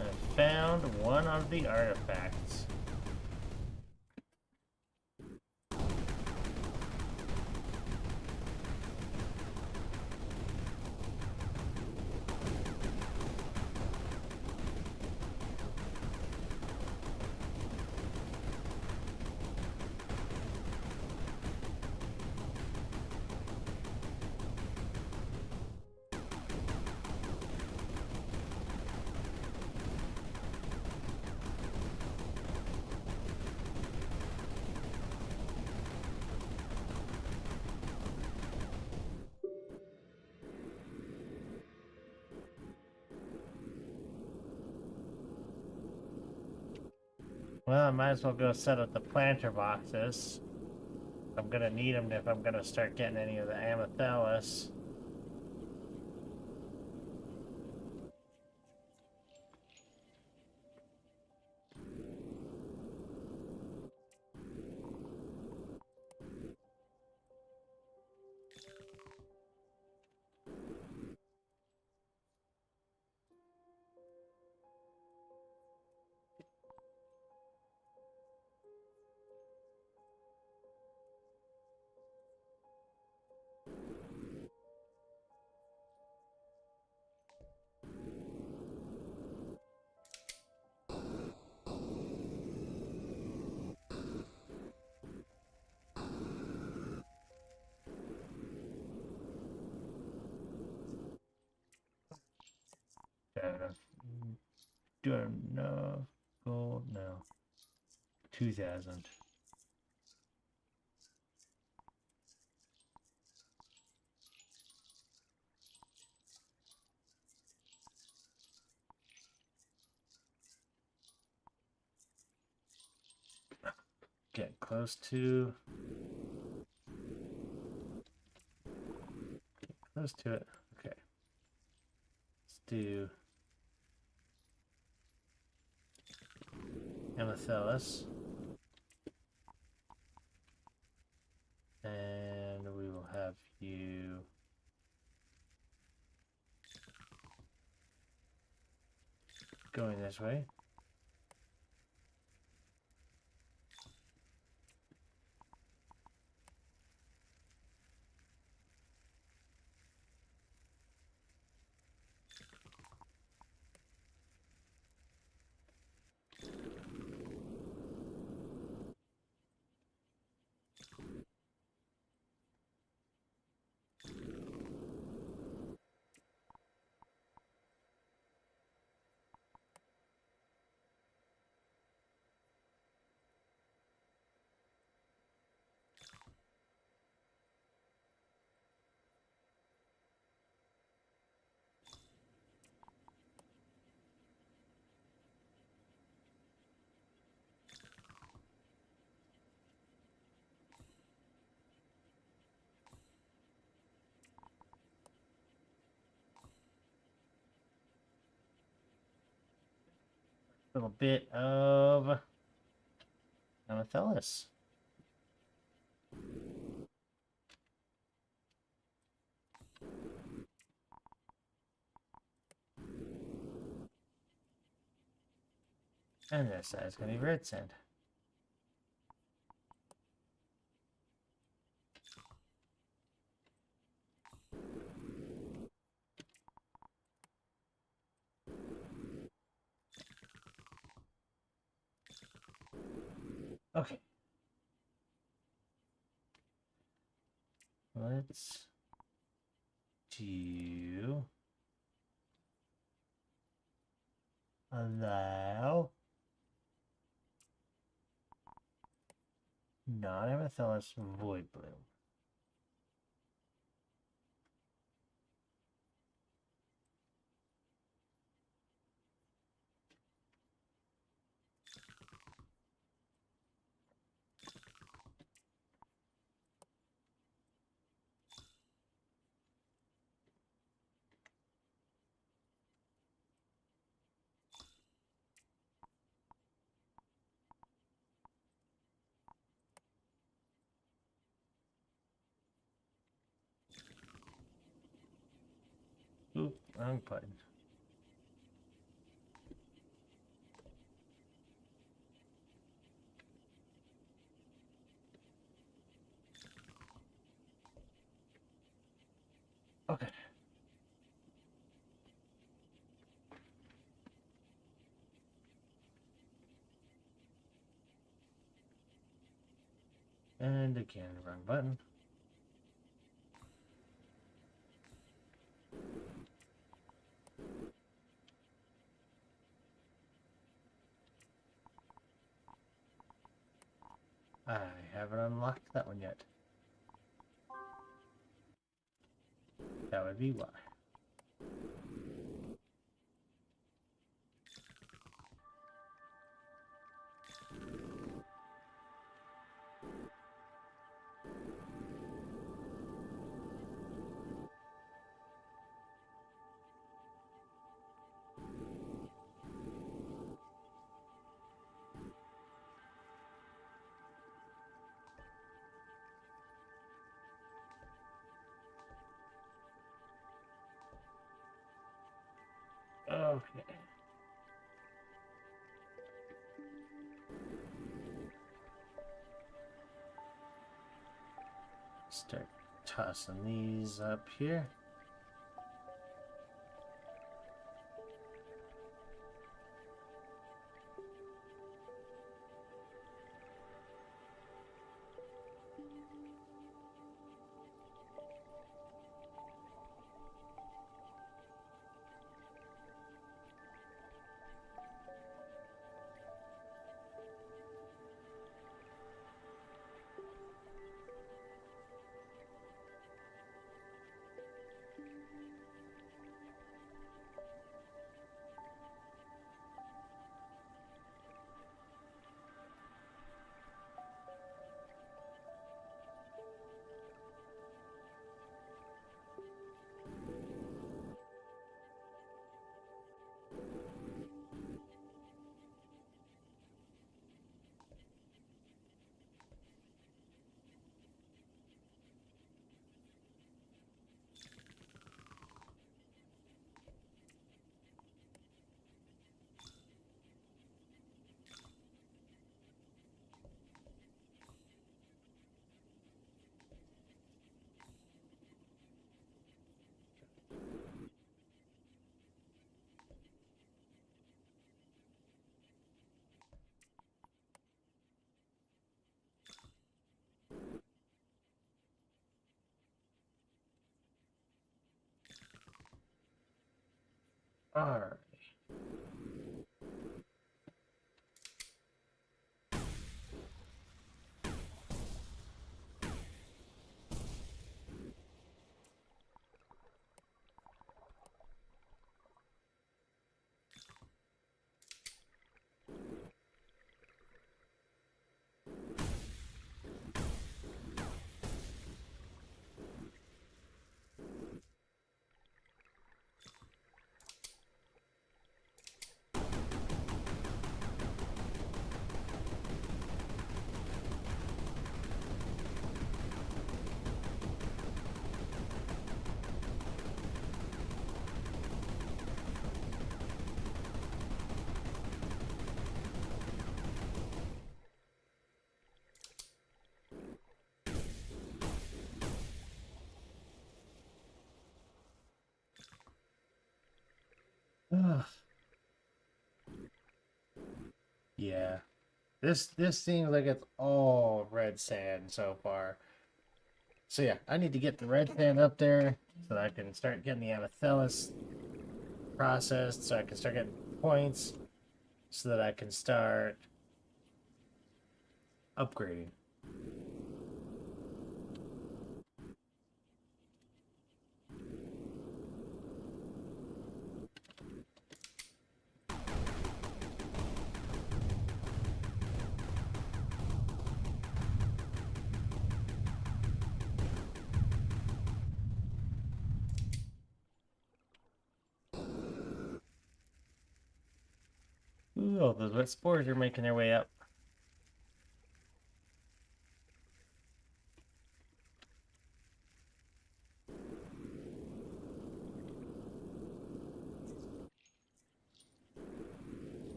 I found one of the artifacts. Well, I might as well go set up the planter boxes. I'm gonna need them if I'm gonna start getting any of the amethyst. Do enough gold? No. 2,000. Get close to it. Okay. Let's do amethyst. And we will have you going this way. little bit of Amethyst. And this side is going to be red sand. Okay. Let's do allow non-amethyst void bloom. Oop, wrong button. Okay. And again, wrong button. I haven't unlocked that one yet. That would be why. Okay. Start tossing these up here. Alright. Yeah. This seems like it's all red sand so far. So yeah, I need to get the red sand up there so that I can start getting the amethyst processed, so I can start getting points, so that I can start upgrading. Ooh, those wet spores are making their way up.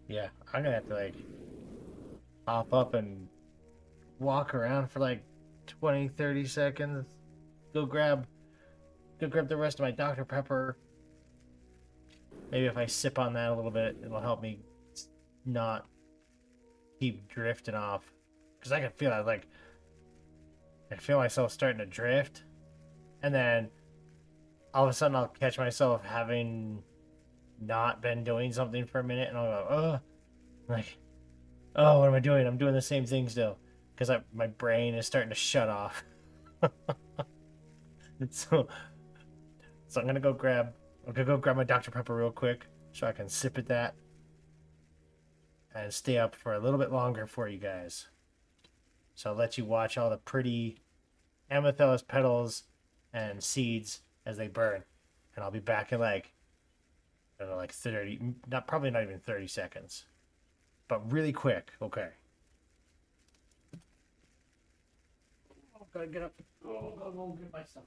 Yeah, I'm gonna have to like hop up and walk around for like 20, 30 seconds. Go grab go grab the rest of my Dr. Pepper. Maybe if I sip on that a little bit, it'll help me not keep drifting off. Because I can feel that, like, I feel myself starting to drift. And then all of a sudden I'll catch myself having not been doing something for a minute. And I'll go, oh, like, oh, what am I doing? I'm doing the same thing still. Because my brain is starting to shut off. so, so I'm gonna go grab my Dr. Pepper real quick so I can sip at that and stay up for a little bit longer for you guys. So I'll let you watch all the pretty amethyst petals and seeds as they burn. And I'll be back in like, I don't know, like 30, probably not even 30 seconds. But really quick, okay. Oh, gotta get up. Oh, go get my stuff.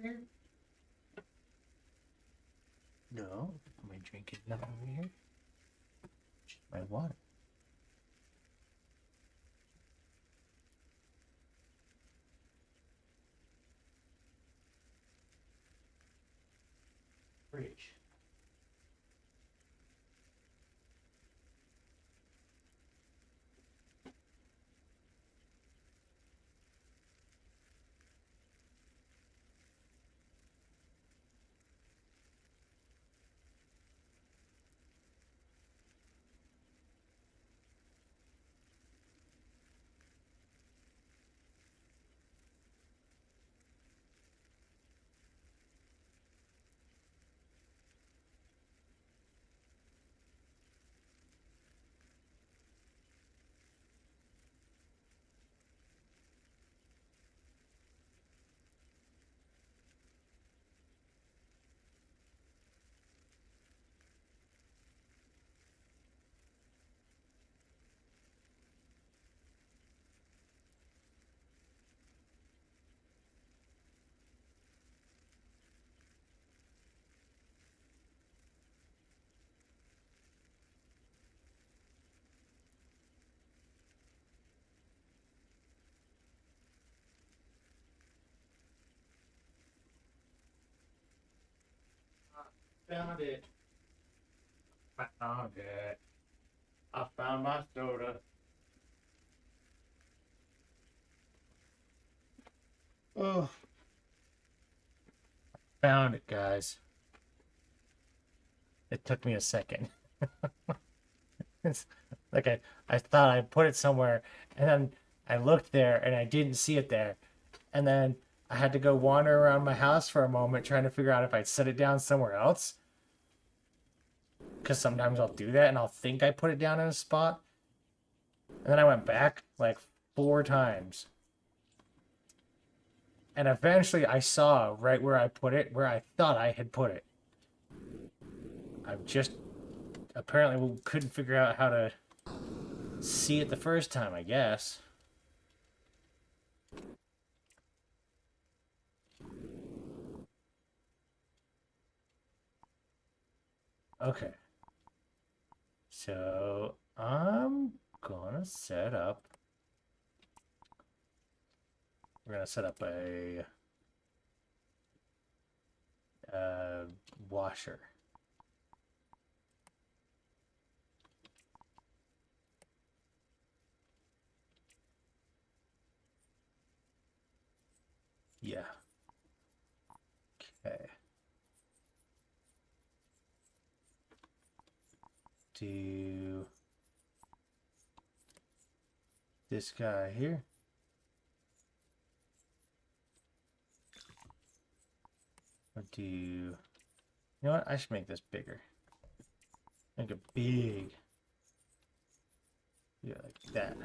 here? No. Am I drinking nothing over here? Just my water. Fridge. Found it. Found it. I found my soda. Oh. Found it, guys. It took me a second. It's like I thought I put it somewhere, and then I looked there and I didn't see it there. And then I had to go wander around my house for a moment trying to figure out if I'd set it down somewhere else. Because sometimes I'll do that and I'll think I put it down in a spot. And then I went back like 4 times. And eventually I saw right where I put it, where I thought I had put it. I just apparently couldn't figure out how to see it the first time, I guess. Okay. So I'm gonna set up. We're gonna set up a washer. Yeah. Okay. Do this guy here. Or do you know what? I should make this bigger. Make it big. Yeah, like that.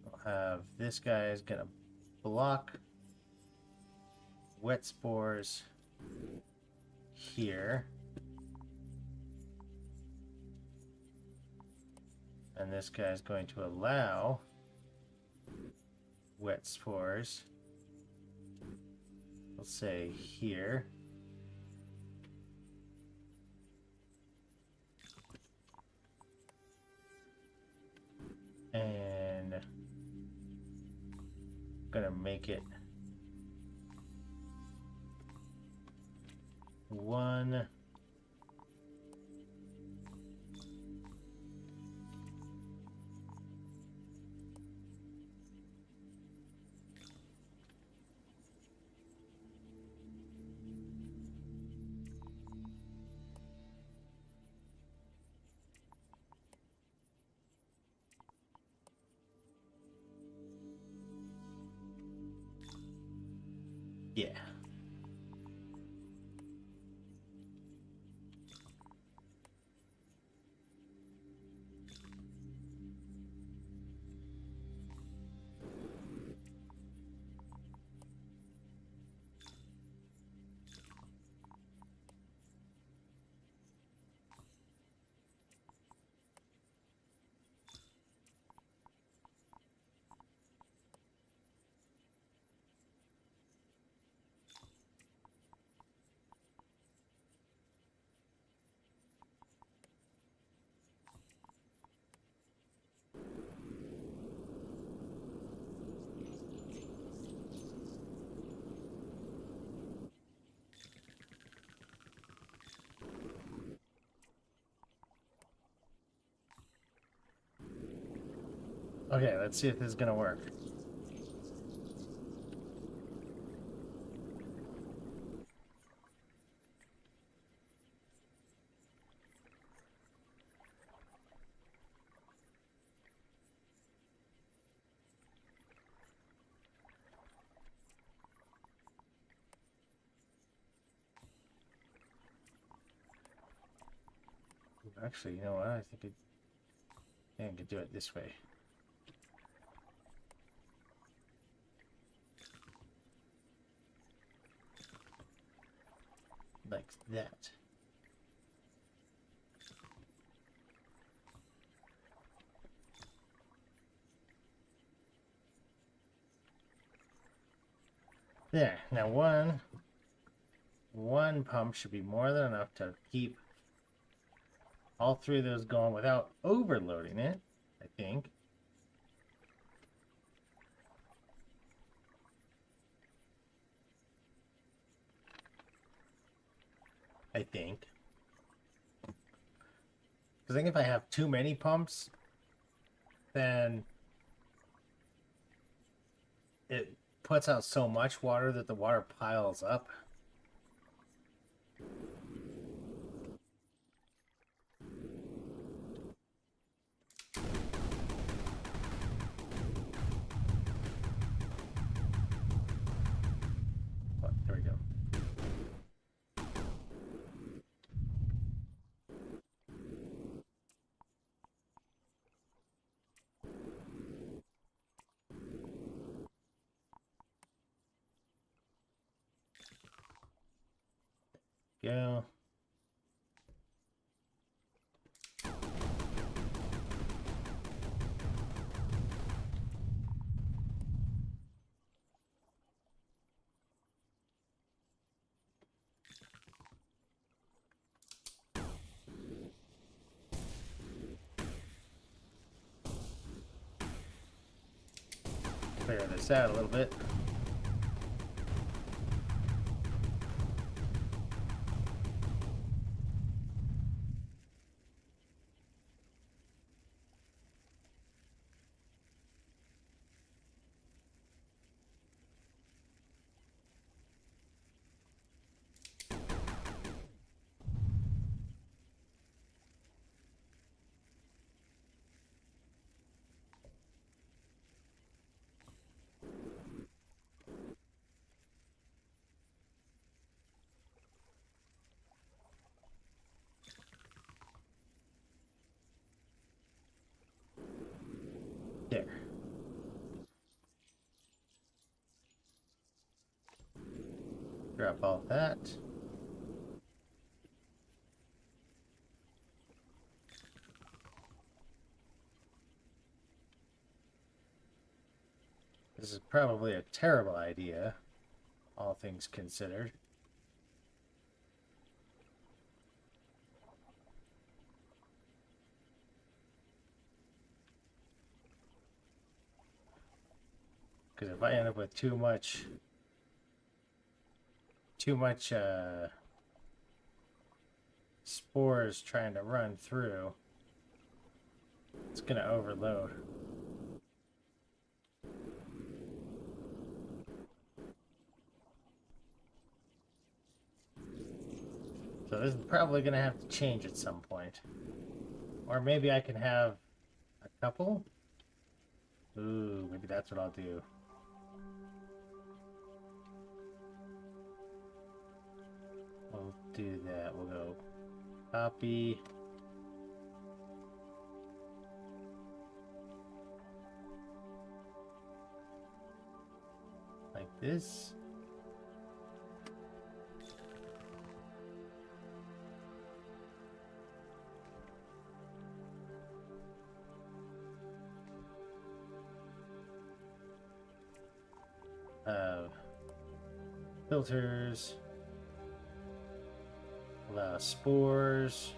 I'll have this guy is gonna block wet spores here. And this guy is going to allow wet spores, let's say here. And I'm gonna make it one. Yeah. Okay, let's see if this is gonna work. Actually, you know what? I think I could do it this way. Like that. There. Now one pump should be more than enough to keep all three of those going without overloading it, I think. Because I think if I have too many pumps, then it puts out so much water that the water piles up. Oh, there we go. Go. Clear this out a little bit. There. Drop all that. This is probably a terrible idea, all things considered. Because if I end up with too much spores trying to run through, it's gonna overload. So this is probably gonna have to change at some point. Or maybe I can have a couple? Ooh, maybe that's what I'll do. We'll do that. We'll go copy. Like this. Filters. Allow spores.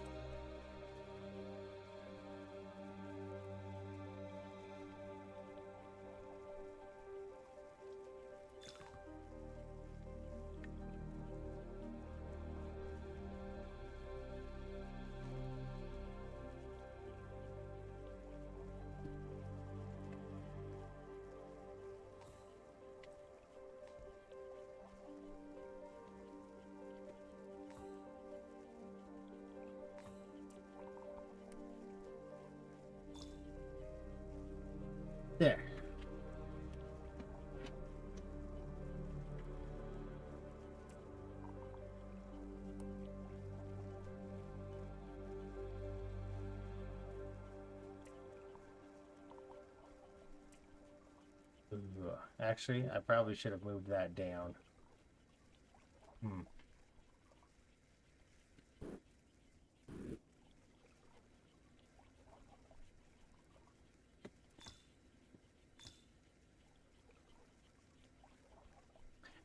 There. Ooh, actually, I probably should have moved that down.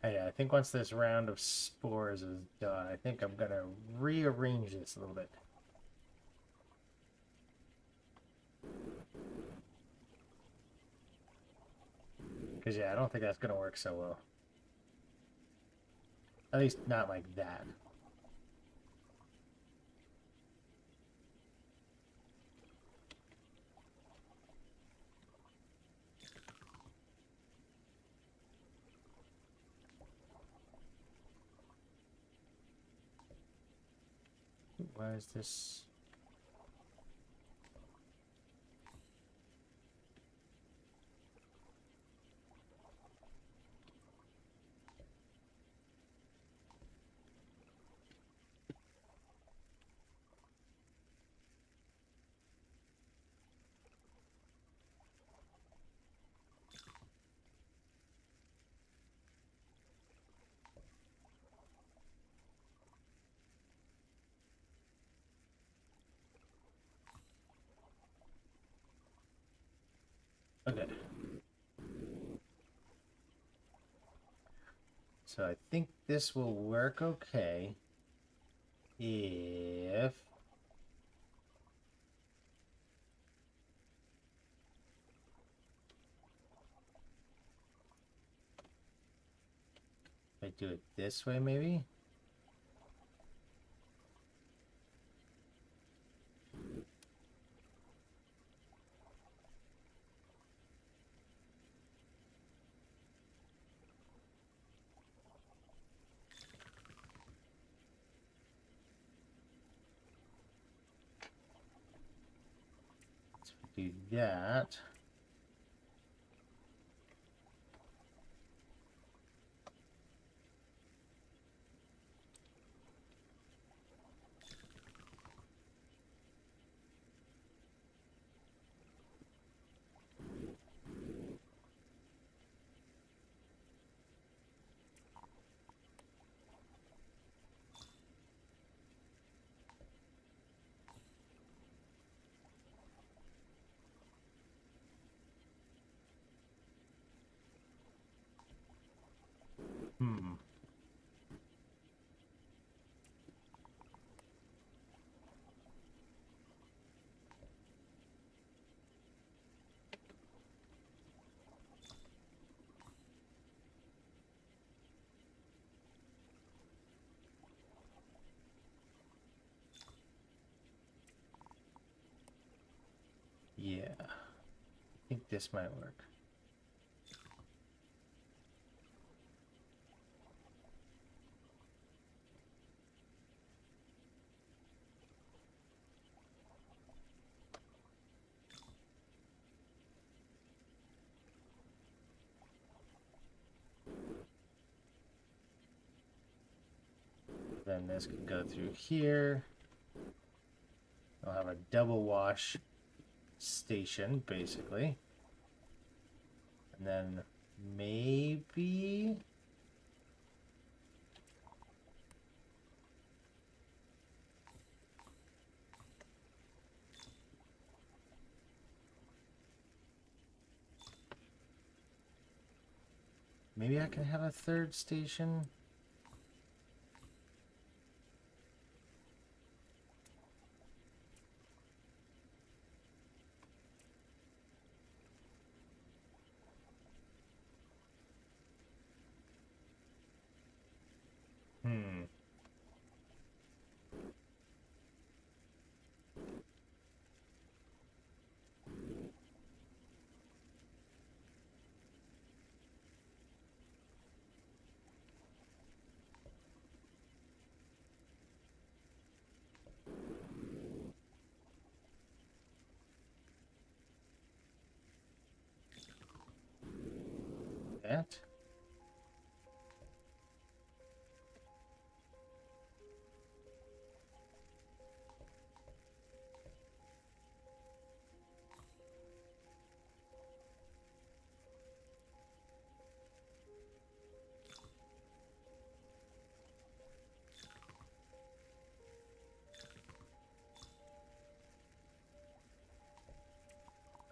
Hey, I think once this round of spores is done, I think I'm gonna rearrange this a little bit. Because, yeah, I don't think that's gonna work so well. At least not like that. Why is this? Okay. So I think this will work okay if I do it this way, maybe? So we do that. Hmm. Yeah. I think this might work. Then this can go through here. I'll have a double wash station, basically. And then maybe... Maybe I can have a third station. Hmm. that.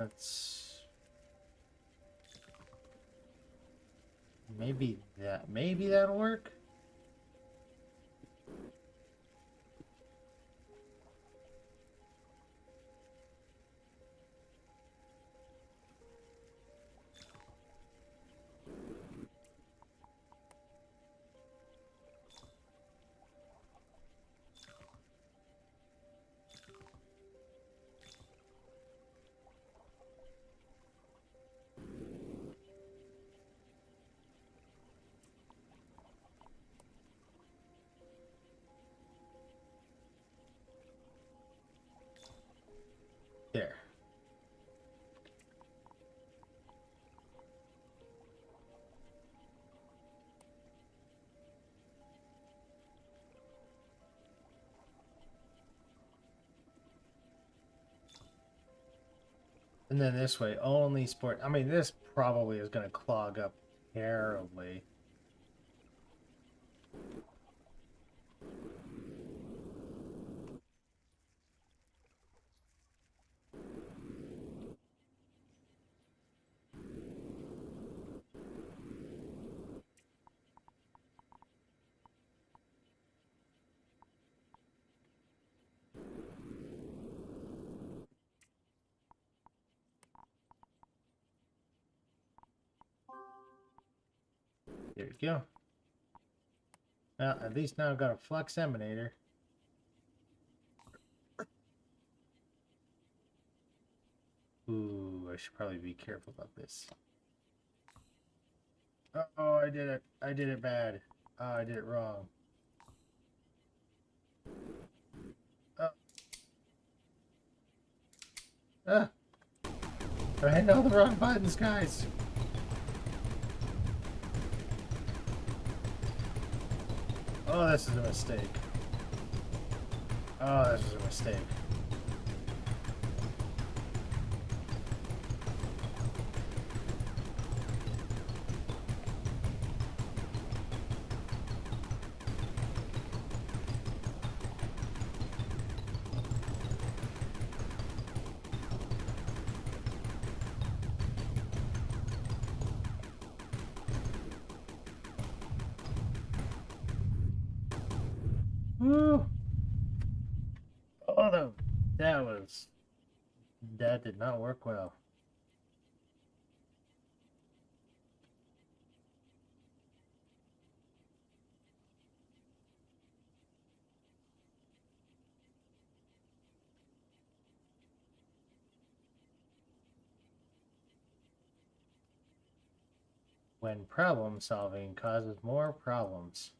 Let's maybe that'll work. There. And then this way, only sport. I mean, this probably is going to clog up terribly. There you go. Well, at least now I've got a flux emanator. Ooh, I should probably be careful about this. Oh, I did it. I did it bad. Oh, I did it wrong. Oh. Ah. I'm hitting all the wrong buttons, guys. Oh, this is a mistake. Oh, this is a mistake. Woo! Oh, that did not work well. When problem solving causes more problems.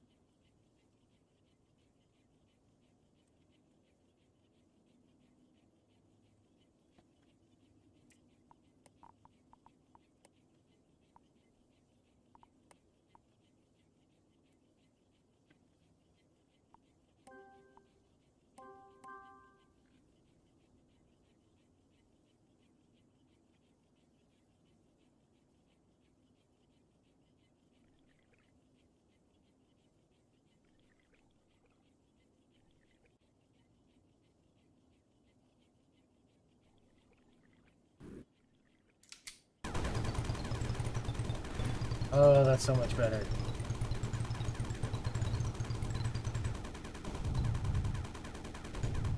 Oh, that's so much better.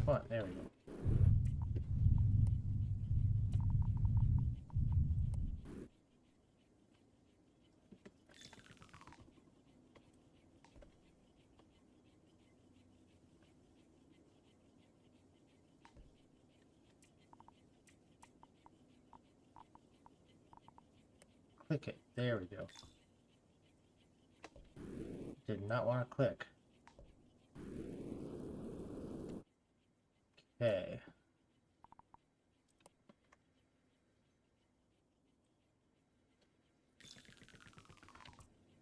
Come on, there we go. Click it. There we go. Did not want to click. Okay.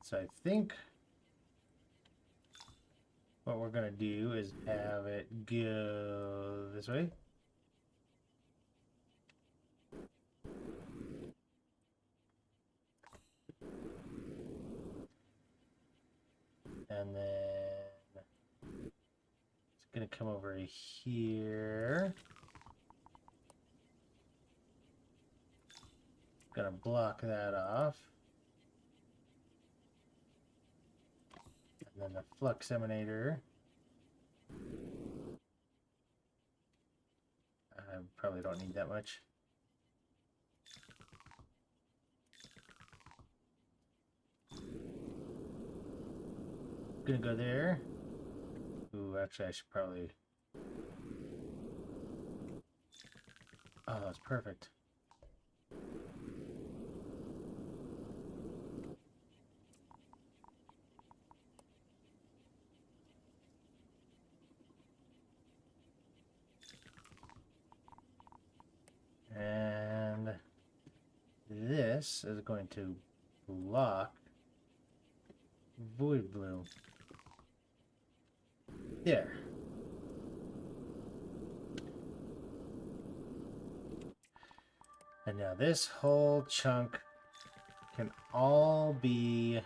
So I think what we're gonna do is have it go this way. And then it's gonna come over here. Gonna block that off. And then the flux emanator. I probably don't need that much. Gonna go there. Ooh, actually I should probably... Oh, that's perfect. And this is going to block void blue. There. And now this whole chunk can all be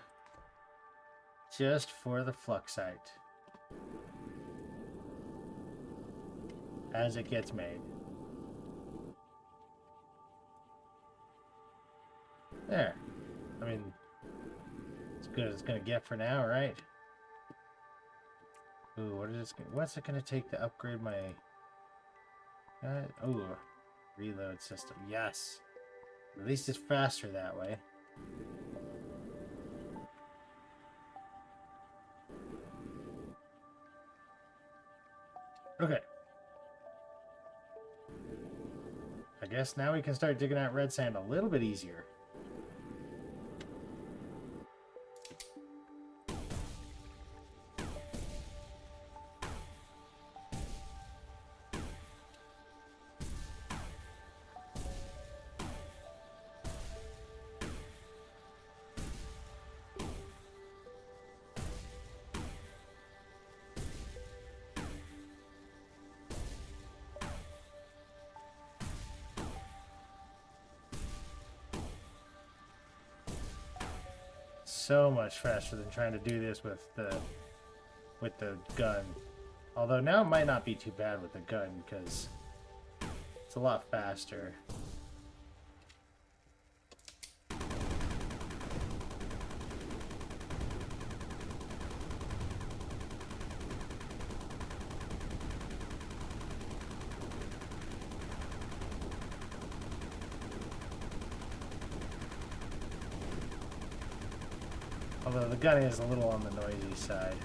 just for the fluxite as it gets made. There. I mean, as good as it's gonna get for now, right? Ooh, what's it gonna take to upgrade my... ooh, reload system. Yes. At least it's faster that way. Okay. I guess now we can start digging out red sand a little bit easier. So much faster than trying to do this with the gun. Although now it might not be too bad with the gun because it's a lot faster. Although the gun is a little on the noisy side.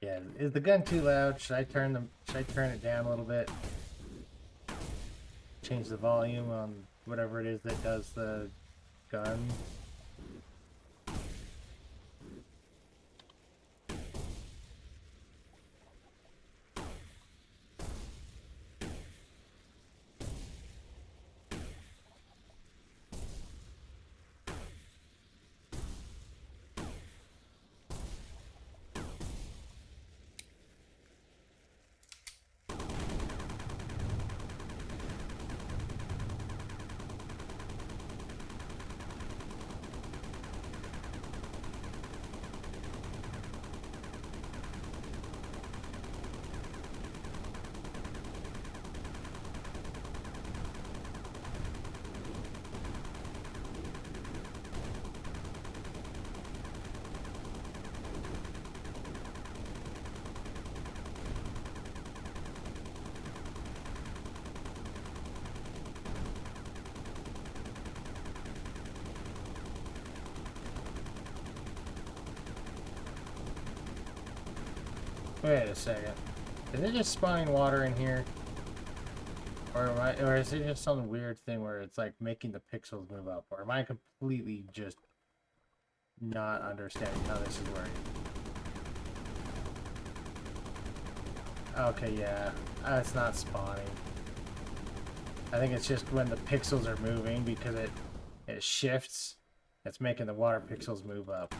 Yeah, is the gun too loud? Should I turn it down a little bit? Change the volume on whatever it is that does the gun. Wait a second. Is it just spawning water in here? Or is it just some weird thing where it's like making the pixels move up? Or am I completely just not understanding how this is working? Okay, yeah. It's not spawning. I think it's just when the pixels are moving because it shifts. It's making the water pixels move up.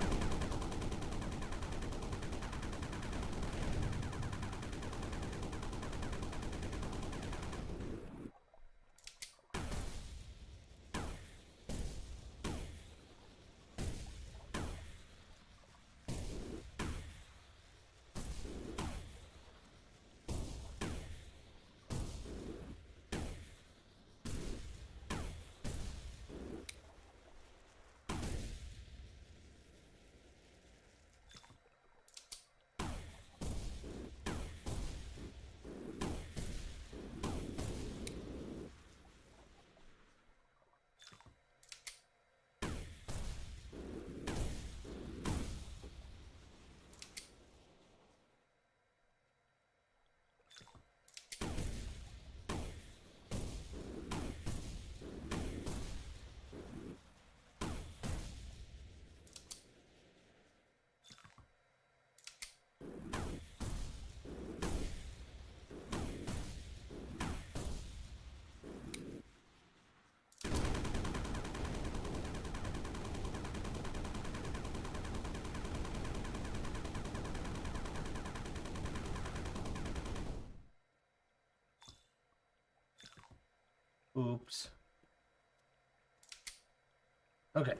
Oops. Okay.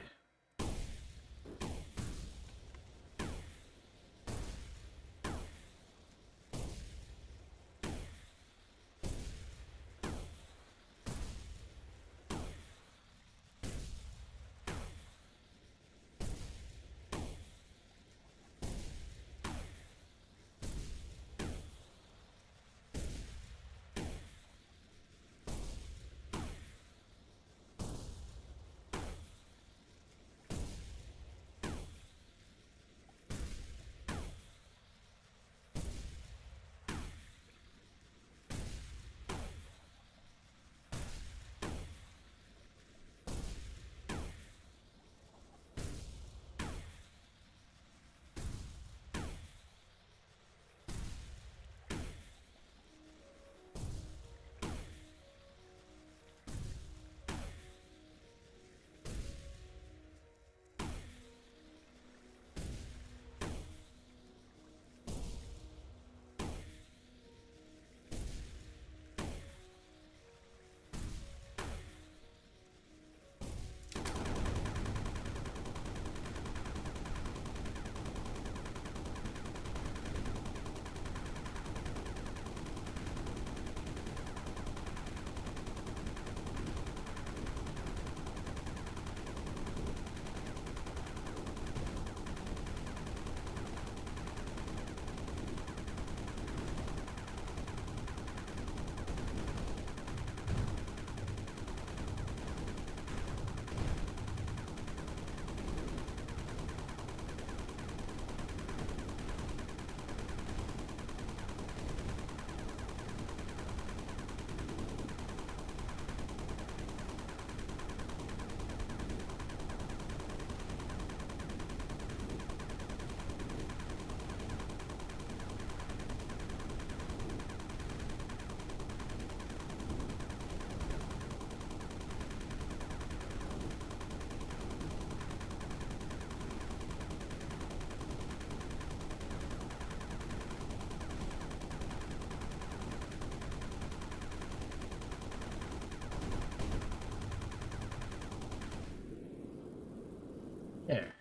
There.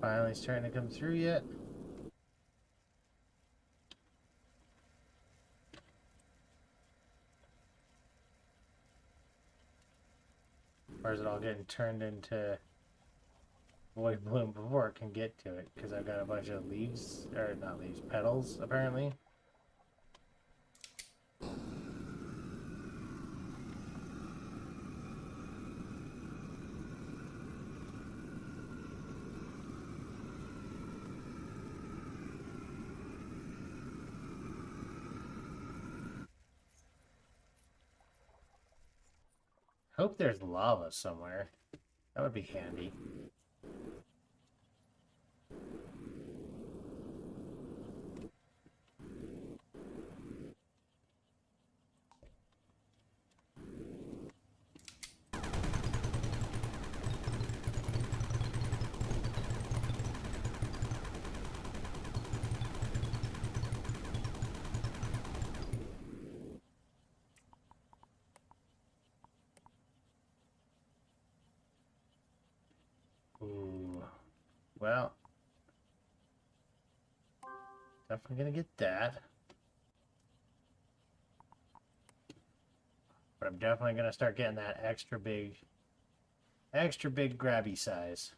Finally starting to come through yet? Or is it all getting turned into void bloom before it can get to it? Because I've got a bunch of leaves, or not leaves, petals, apparently. Hope there's lava somewhere. That would be handy. Ooh. Well, definitely gonna get that. But I'm definitely gonna start getting that extra big grabby size.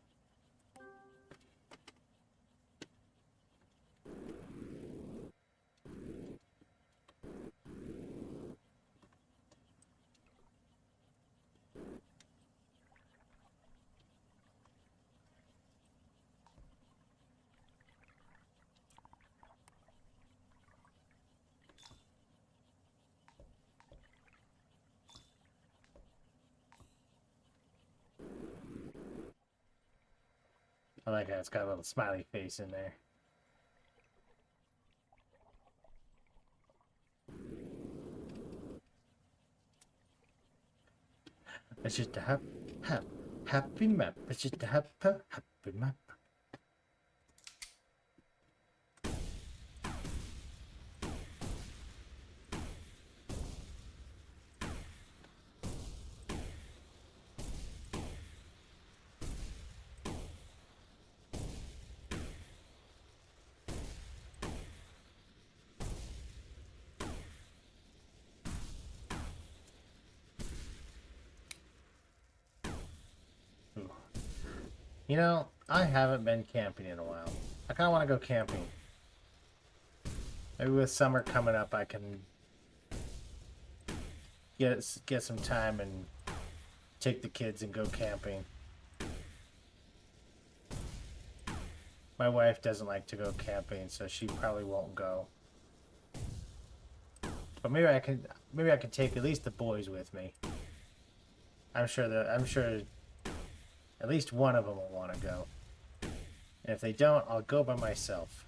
I like how it's got a little smiley face in there. It's just a happy map. It's just a happy map. Ooh. You know, I haven't been camping in a while. I kind of want to go camping. Maybe with summer coming up, I can get some time and take the kids and go camping. My wife doesn't like to go camping, so she probably won't go. But maybe I can take at least the boys with me. I'm sure at least one of them will want to go. And if they don't, I'll go by myself.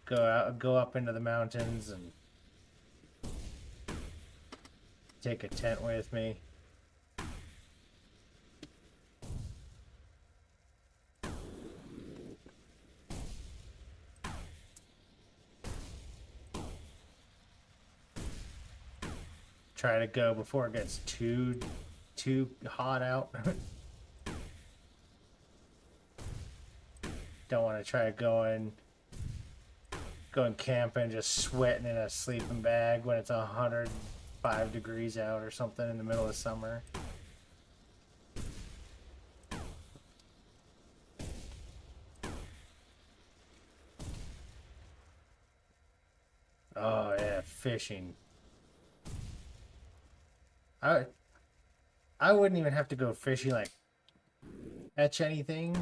Go up into the mountains and take a tent with me. Try to go before it gets too hot out. Don't want to try going camping, just sweating in a sleeping bag when it's 105 degrees out or something in the middle of summer. Oh yeah, fishing. I wouldn't even have to go fishing, like catch anything.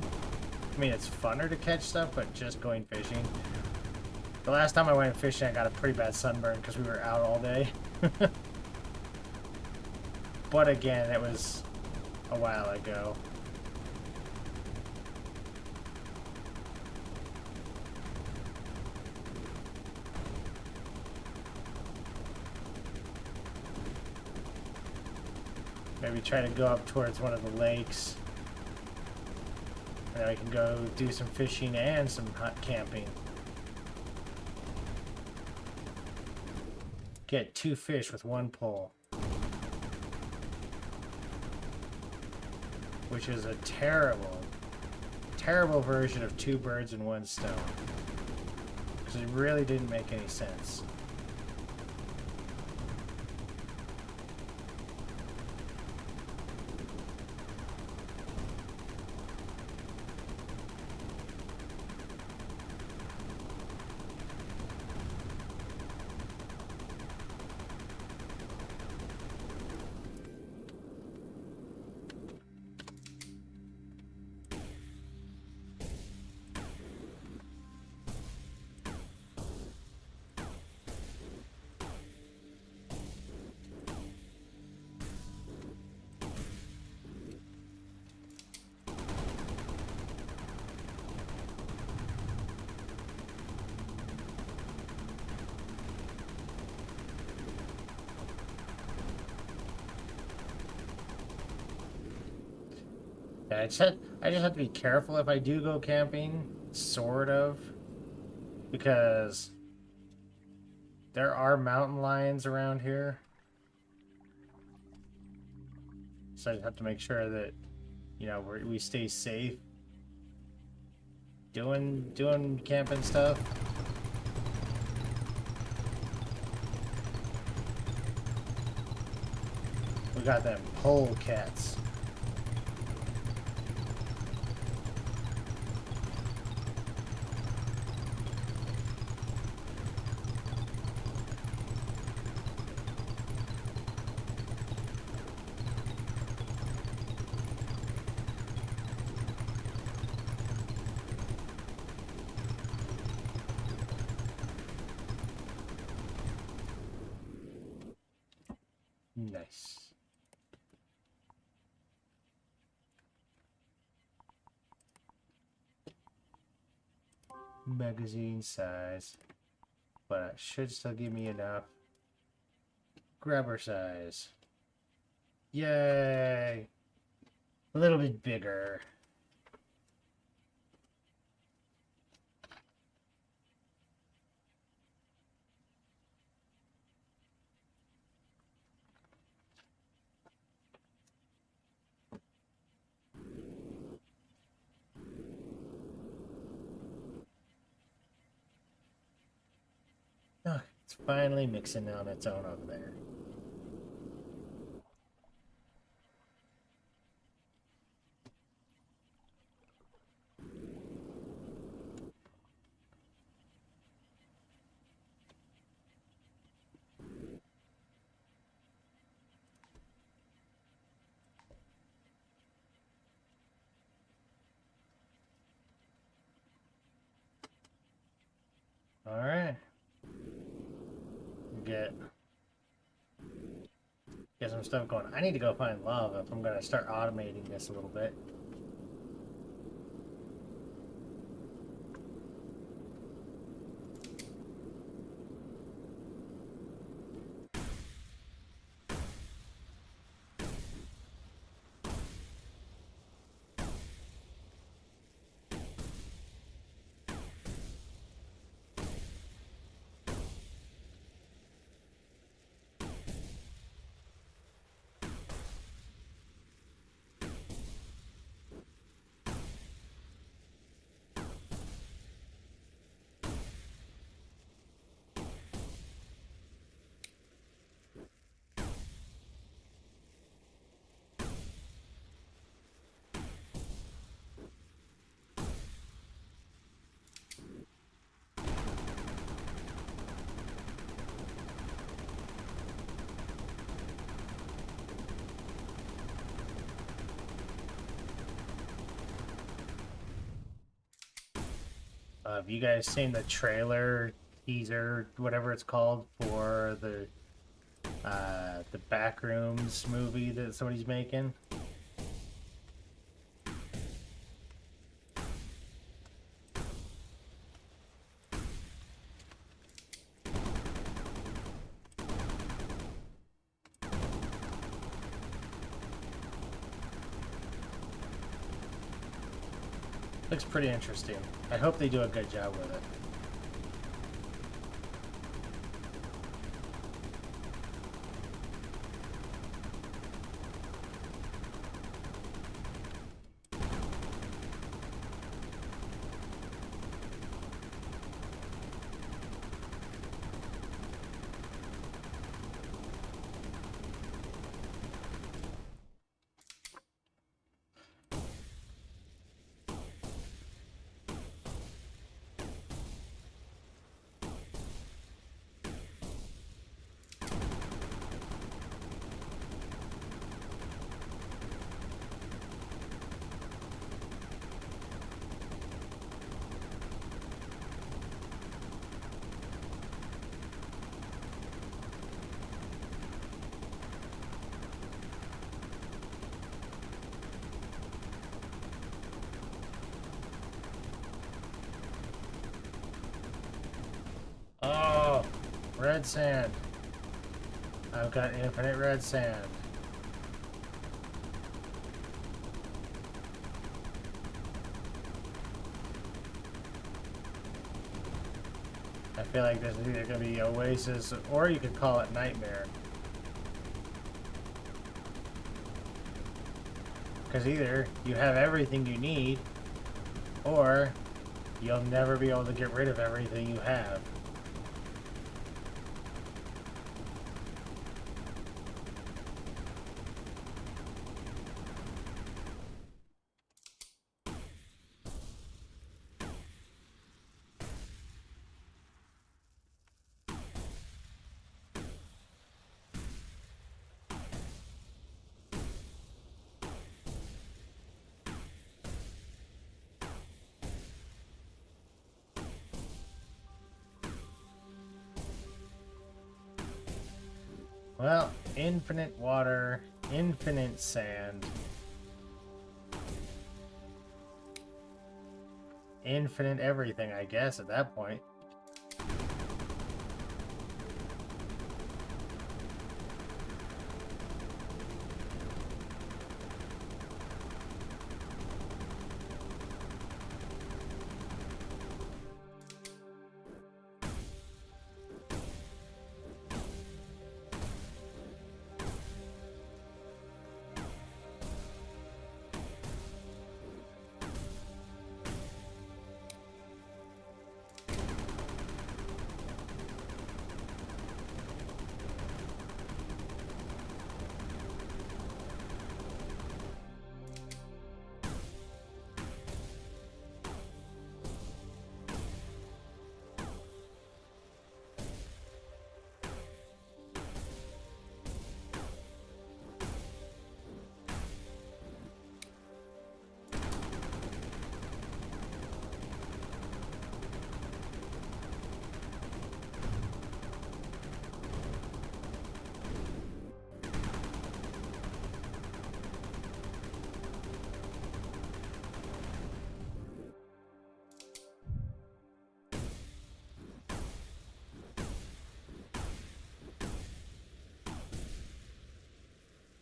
I mean, it's funner to catch stuff, but just going fishing. The last time I went fishing, I got a pretty bad sunburn because we were out all day. But again, it was a while ago. Maybe try to go up towards one of the lakes. And then we can go do some fishing and some hot camping. Get 2 fish with 1 pole. Which is a terrible version of 2 birds and 1 stone. Because it really didn't make any sense. I just have to be careful if I do go camping, sort of, because there are mountain lions around here. So I just have to make sure that, you know, we stay safe doing camping stuff. We got them polecats. Nice. Magazine size, but it should still give me enough. Grabber size. Yay! A little bit bigger. Oh, it's finally mixing on its own over there. All right. Get some stuff going. I need to go find lava if I'm going to start automating this a little bit. Have you guys seen the trailer, teaser, whatever it's called, for the Backrooms movie that somebody's making? Looks pretty interesting. I hope they do a good job with it. Oh, red sand. I've got infinite red sand. I feel like this is either going to be Oasis, or you could call it Nightmare. Because either you have everything you need, or you'll never be able to get rid of everything you have. Well, infinite water, infinite sand, infinite everything, I guess, at that point.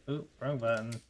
Oop, wrong button.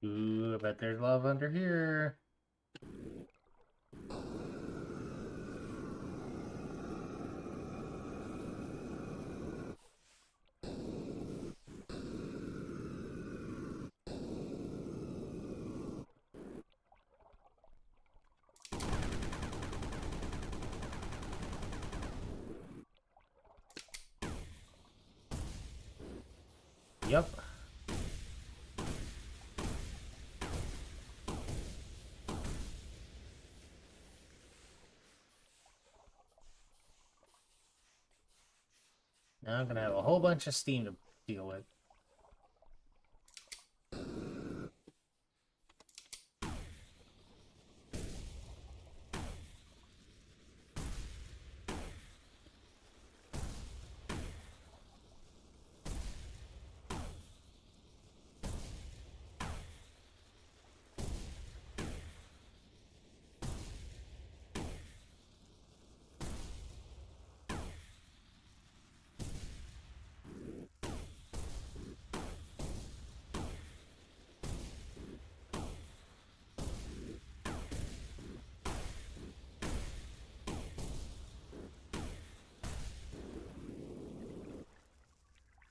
Ooh, I bet there's love under here. Yep. Now I'm gonna have a whole bunch of steam to deal with.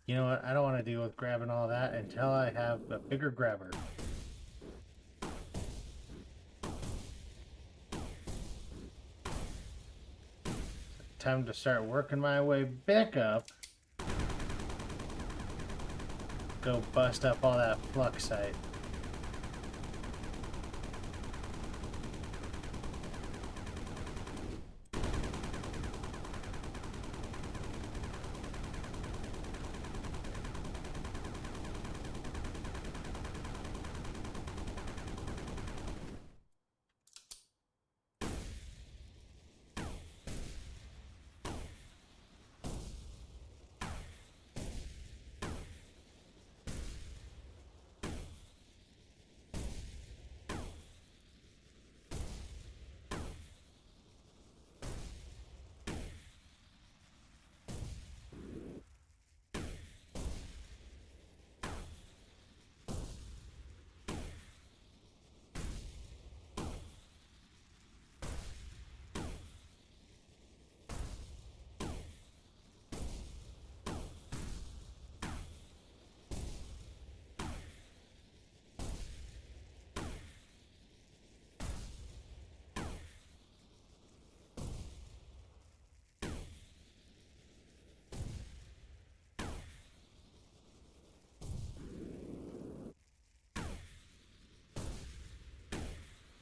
You know what? I don't want to deal with grabbing all that until I have a bigger grabber. Time to start working my way back up. Go bust up all that fluxite.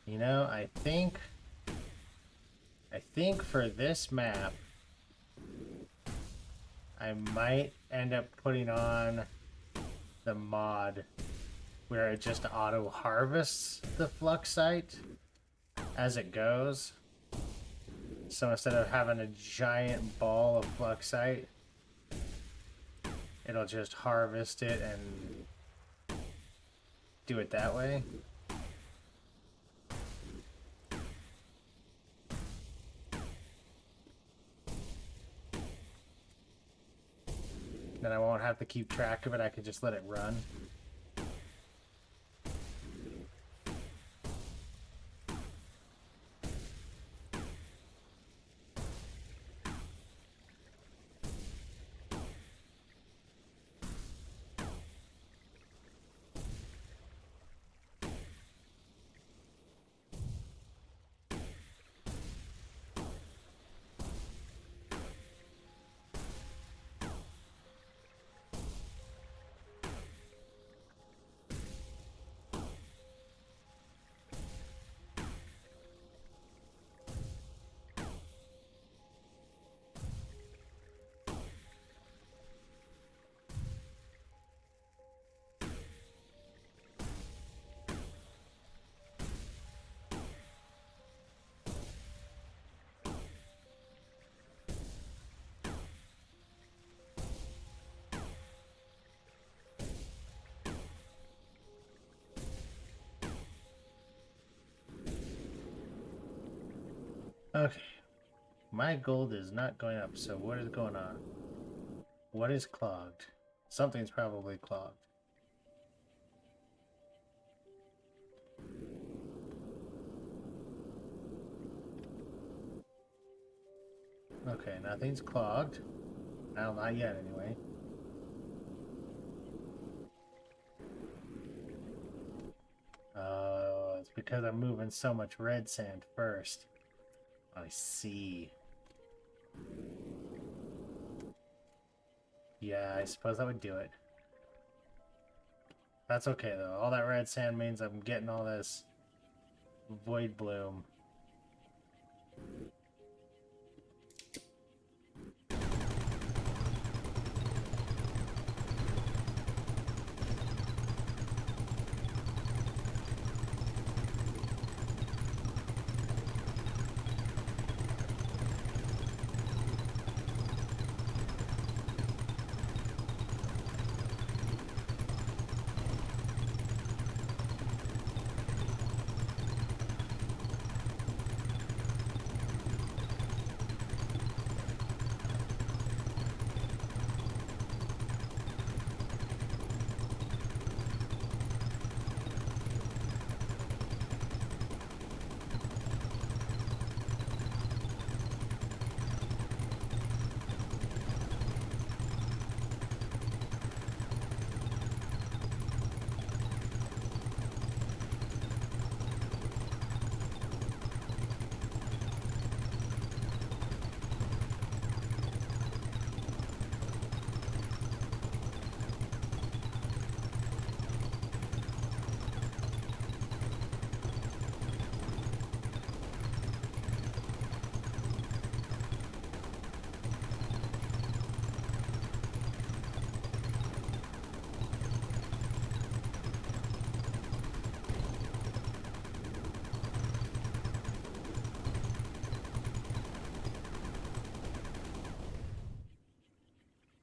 You know, I think for this map, I might end up putting on the mod where it just auto harvests the fluxite as it goes. So instead of having a giant ball of fluxite, it'll just harvest it and do it that way. Then I won't have to keep track of it, I can just let it run. Okay, my gold is not going up, so what is going on? What is clogged? Something's probably clogged. Okay, nothing's clogged. Well, not yet anyway. Oh, it's because I'm moving so much red sand first. I see. Yeah, I suppose that would do it. That's okay though. All that red sand means I'm getting all this void bloom.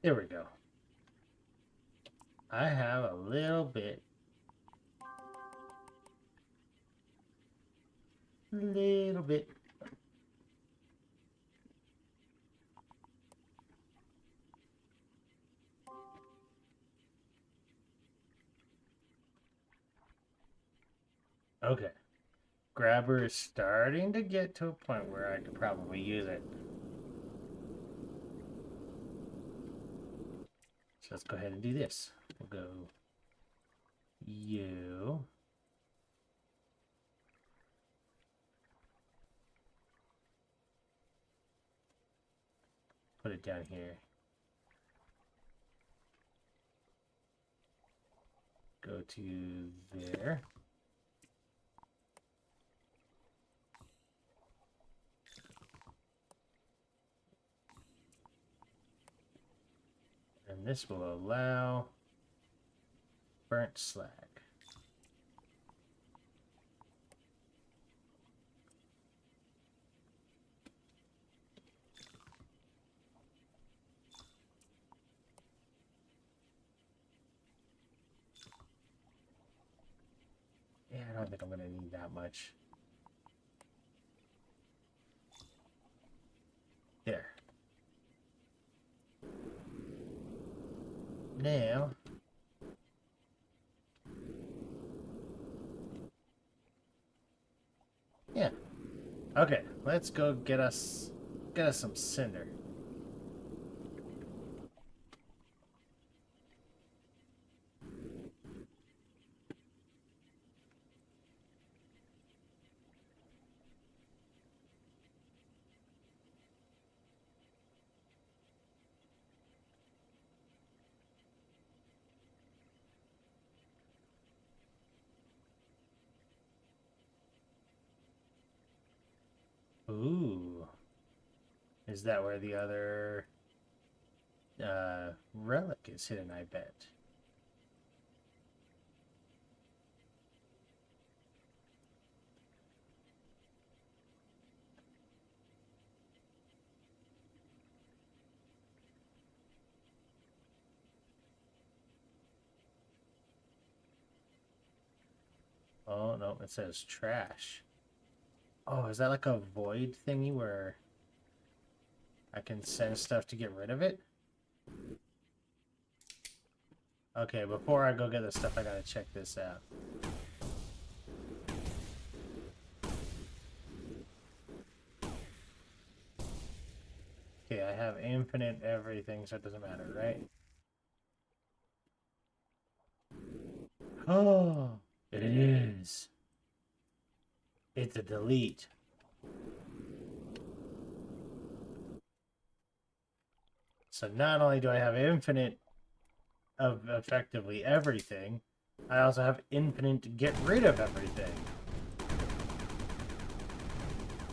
There we go. I have a little bit. Little bit. Okay. Grabber is starting to get to a point where I could probably use it. So let's go ahead and do this. We'll go you. Put it down here. Go to there. And this will allow burnt slag. Yeah, I don't think I'm going to need that much. There. Now, yeah. Okay, let's go get us some cinder. Ooh. Is that where the other relic is hidden, I bet? Oh, no, it says trash. Oh, is that like a void thingy where I can send stuff to get rid of it? Okay, before I go get the stuff, I gotta check this out. Okay, I have infinite everything, so it doesn't matter, right? Oh, it is. It's a delete. So not only do I have infinite of effectively everything, I also have infinite to get rid of everything.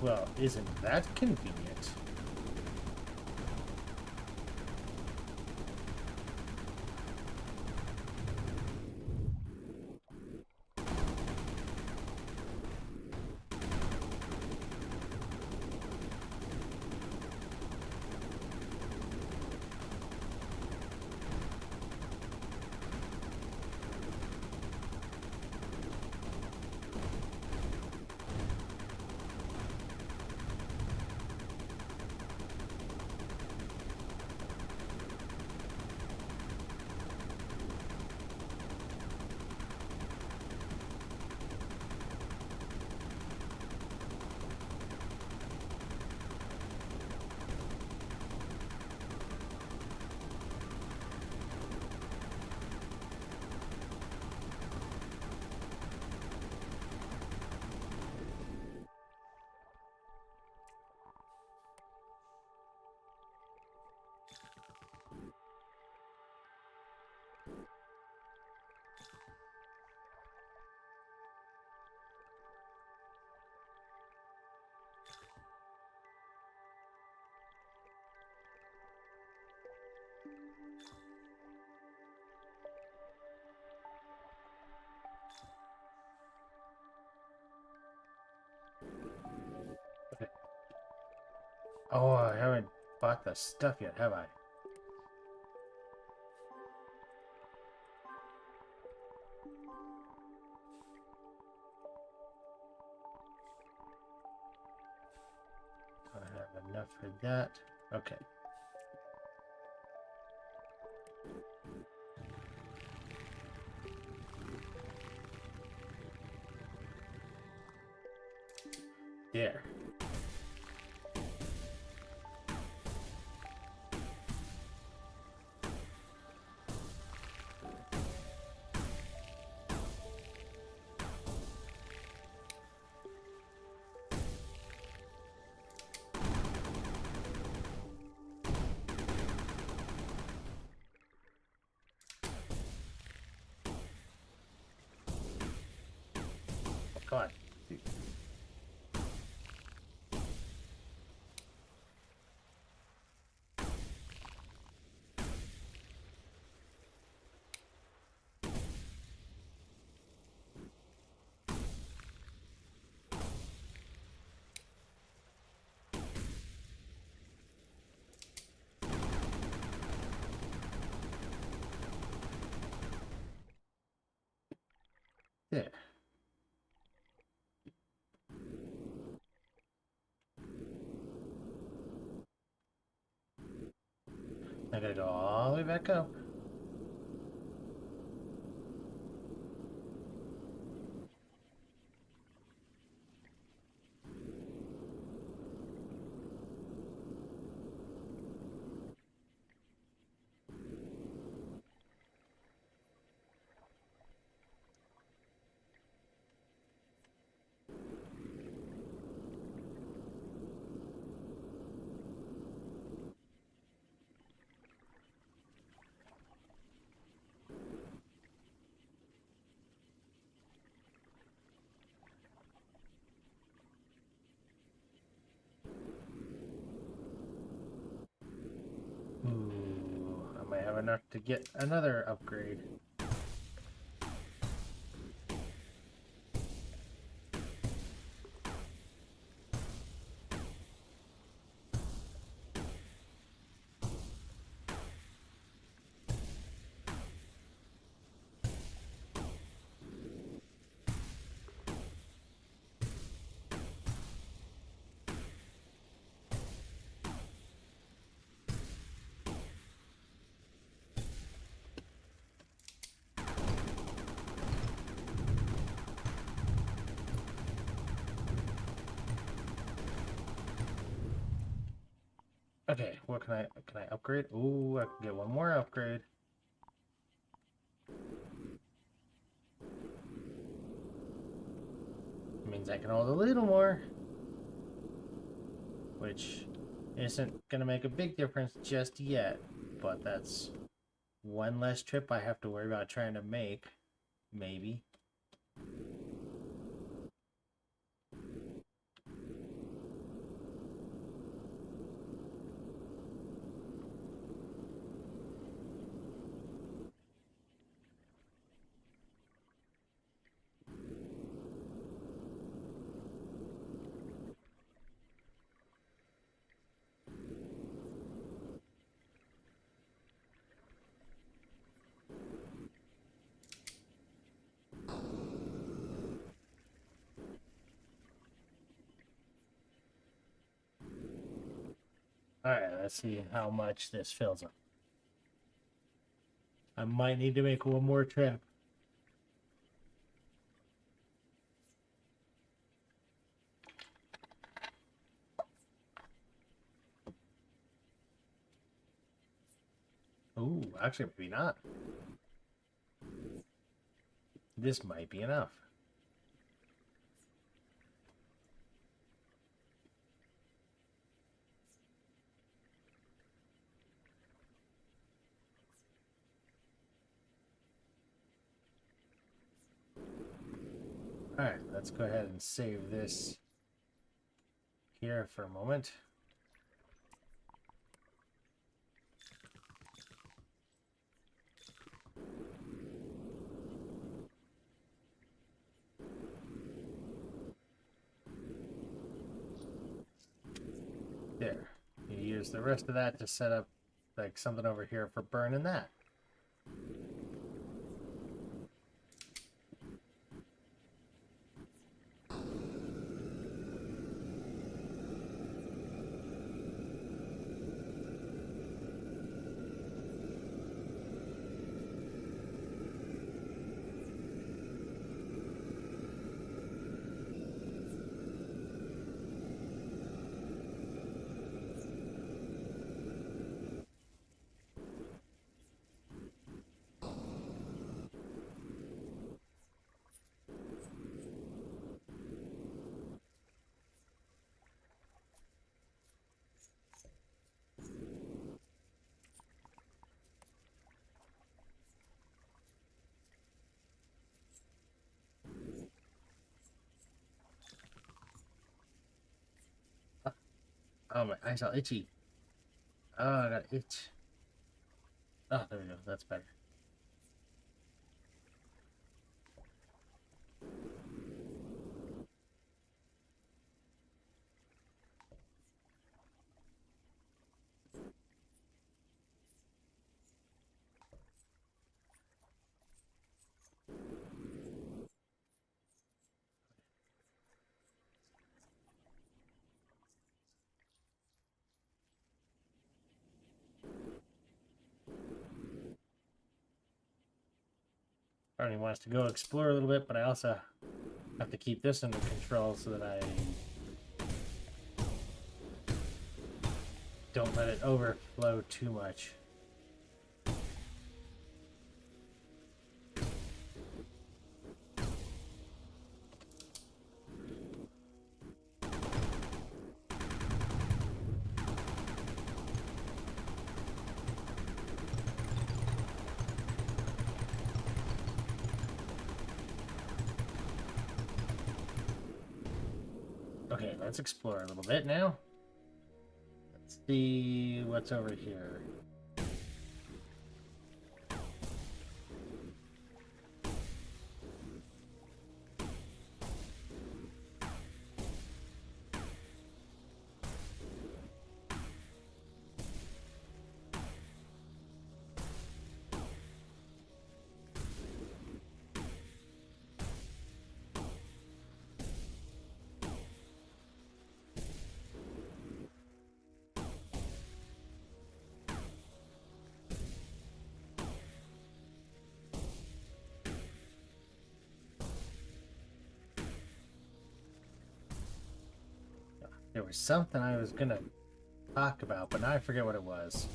Well, isn't that convenient? Oh, I haven't bought the stuff yet, have I? I have enough for that. Okay. There. Come on. There. I gotta go all the way back up. Ooh, I might have enough to get another upgrade. Okay, what can I upgrade? Ooh, I can get one more upgrade. Means I can hold a little more, which isn't gonna make a big difference just yet, but that's one less trip I have to worry about trying to make, maybe. Alright, let's see how much this fills up. I might need to make one more trip. Ooh, actually, maybe not. This might be enough. Alright, let's go ahead and save this here for a moment. There. You use the rest of that to set up like something over here for burning that. Oh, my eyes are itchy. Oh, I got itch. Oh, there we go. That's better. Barney wants to go explore a little bit, but I also have to keep this under control so that I don't let it overflow too much. Okay, let's explore a little bit now. Let's see what's over here. There was something I was gonna talk about, but now I forget what it was.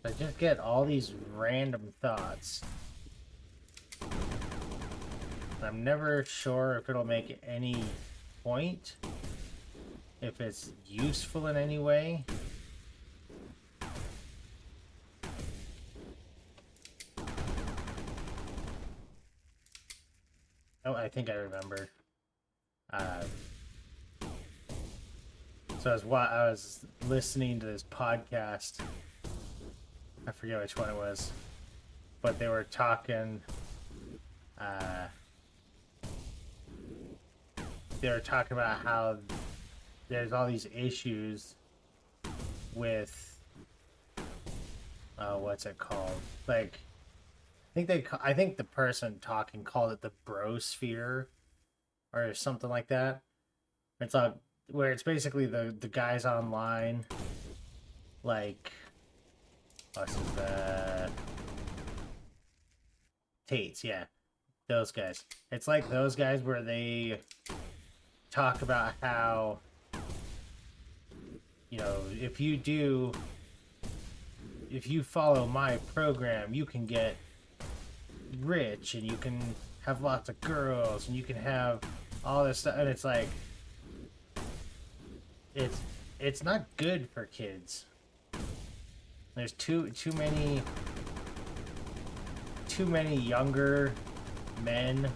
I just get all these random thoughts. I'm never sure if it'll make any point, if it's useful in any way. Oh, I think I remember. So I was listening to this podcast. I forget which one it was, but they were talking. They were talking about how there's all these issues with what's it called? Like, I think the person talking called it the brosphere or something like that. It's where it's basically the guys online, like. What's that? Tates, yeah. Those guys. It's like those guys where they talk about how, you know, if you follow my program, you can get rich and you can have lots of girls and you can have all this stuff. And it's like, it's not good for kids. There's too many younger men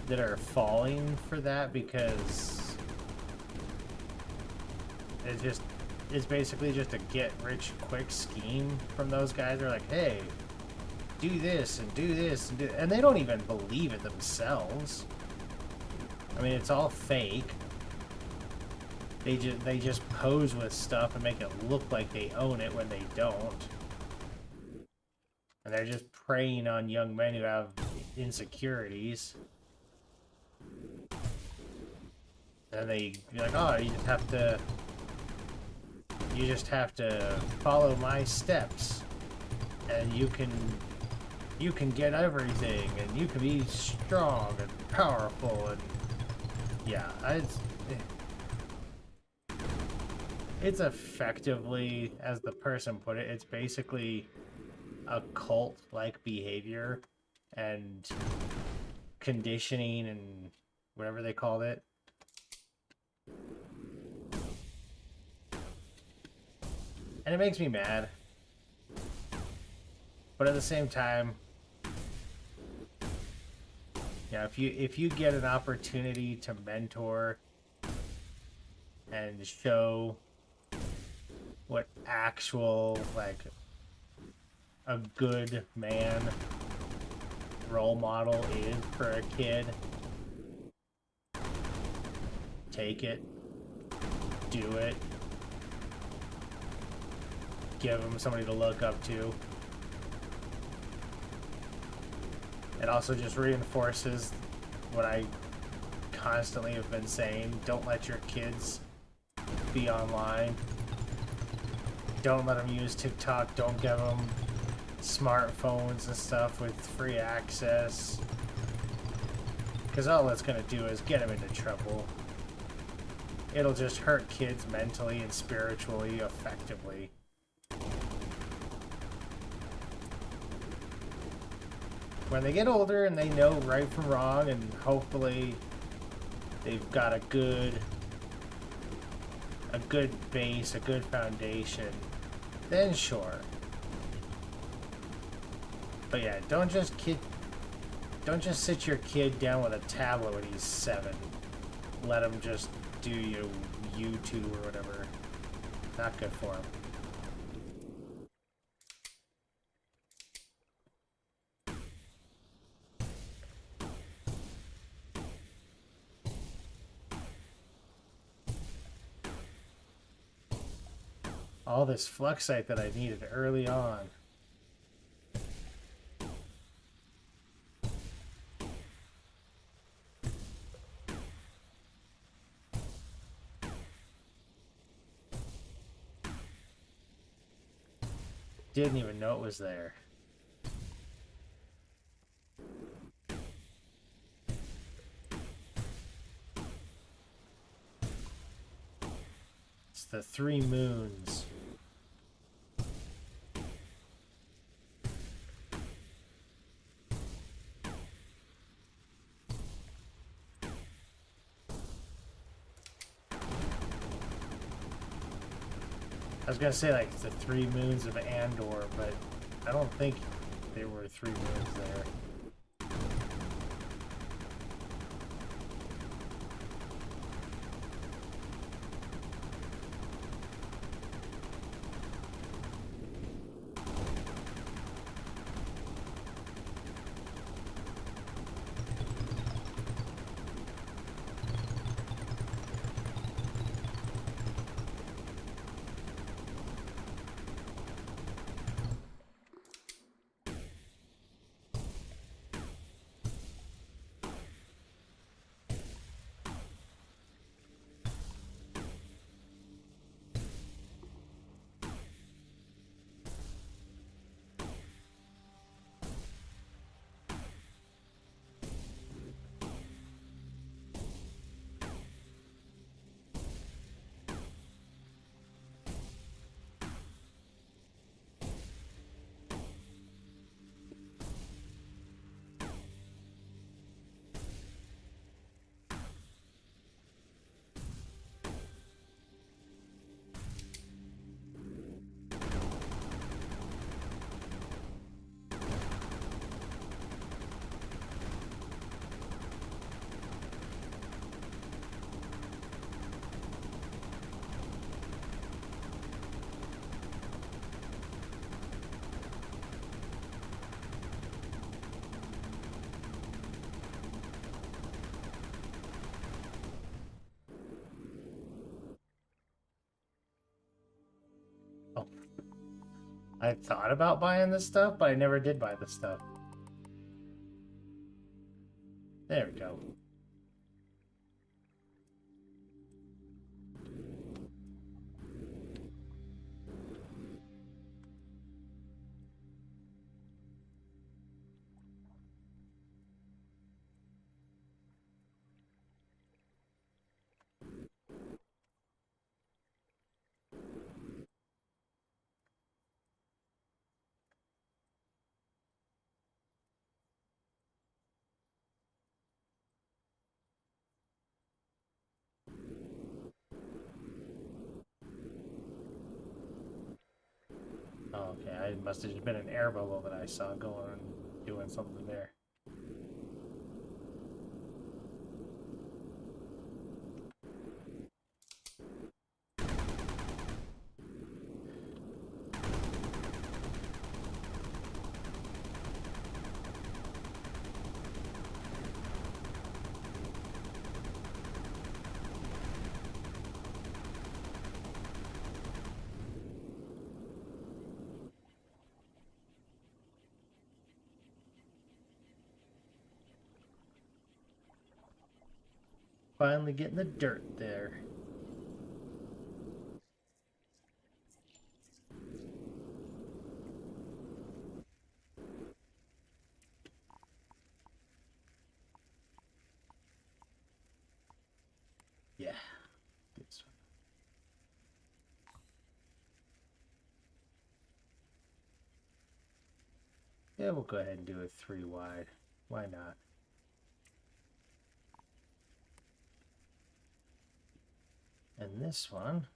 that are falling for that because it's basically just a get rich quick scheme from those guys. They're like, hey, do this and do this and they don't even believe it themselves. I mean, it's all fake. They just pose with stuff and make it look like they own it when they don't. And they're just preying on young men who have insecurities. And they be like, oh, you just have to follow my steps and you can get everything and you can be strong and powerful and yeah, it's effectively, as the person put it, it's basically a cult-like behavior and conditioning and whatever they called it. And it makes me mad. But at the same time, yeah, if you get an opportunity to mentor and show what actual, like, a good man role model is for a kid, take it, do it, give them somebody to look up to. It also just reinforces what I constantly have been saying. Don't let your kids be online. Don't let them use TikTok. Don't give them smartphones and stuff with free access. Because all it's going to do is get them into trouble. It'll just hurt kids mentally and spiritually effectively. When they get older and they know right from wrong, and hopefully they've got a good base, a good foundation, then sure. But yeah, don't just sit your kid down with a tablet when he's 7. Let him just do YouTube or whatever. Not good for him. All this fluxite that I needed early on. Didn't even know it was there. It's the 3 moons. I was gonna say like the 3 moons of Andor, but I don't think there were 3 moons there. I thought about buying this stuff, but I never did buy this stuff. There we go. It must have been an air bubble that I saw going and doing something there. Finally getting the dirt there. Yeah. Good stuff. Yeah, we'll go ahead and do a 3 wide. Why not? And this one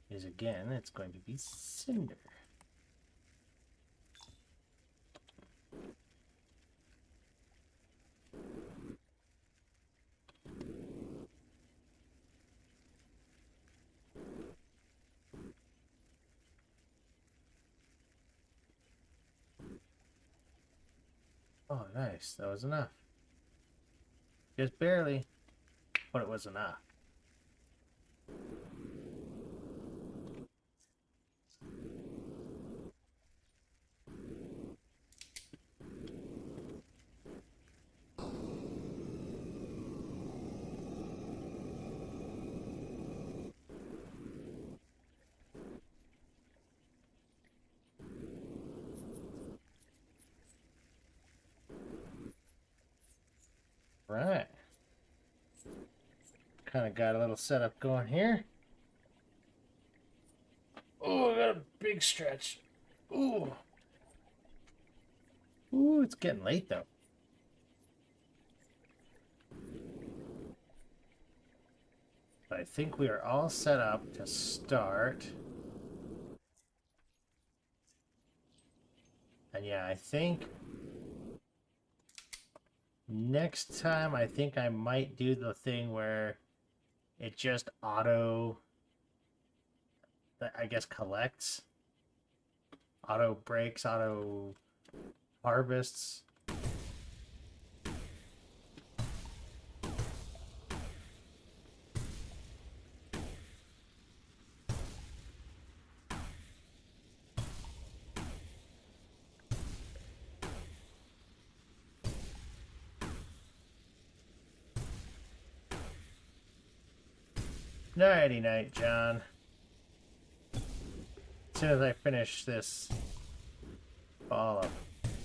is, again, it's going to be cinder. Oh, nice. That was enough. Just barely, but it was enough. Right. Kind of got a little setup going here. Oh, I got a big stretch. Ooh. Ooh, it's getting late though. But I think we are all set up to start. And yeah, I think next time I think I might do the thing where it just auto, I guess, collects. Auto breaks, auto harvests. Nighty night, John. As soon as I finish this ball of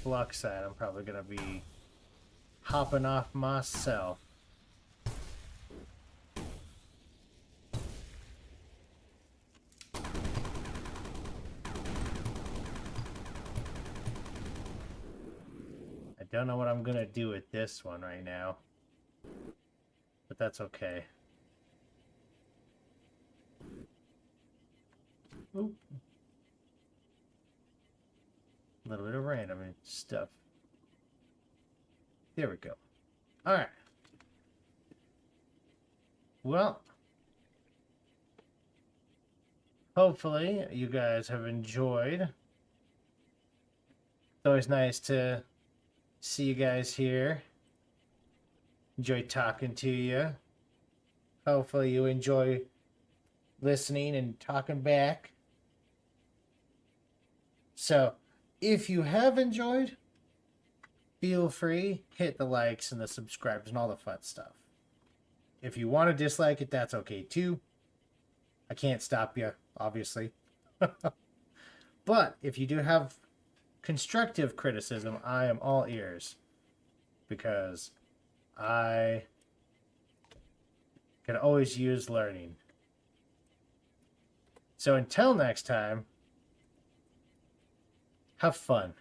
fluxite, I'm probably going to be hopping off myself. I don't know what I'm going to do with this one right now, but that's okay. Oop. A little bit of random stuff. There we go. All right. Well, hopefully you guys have enjoyed. It's always nice to see you guys here. Enjoy talking to you. Hopefully you enjoy listening and talking back. So, if you have enjoyed, feel free, hit the likes and the subscribes and all the fun stuff. If you want to dislike it, that's okay too. I can't stop you, obviously. But if you do have constructive criticism, I am all ears. Because I can always use learning. So until next time, have fun.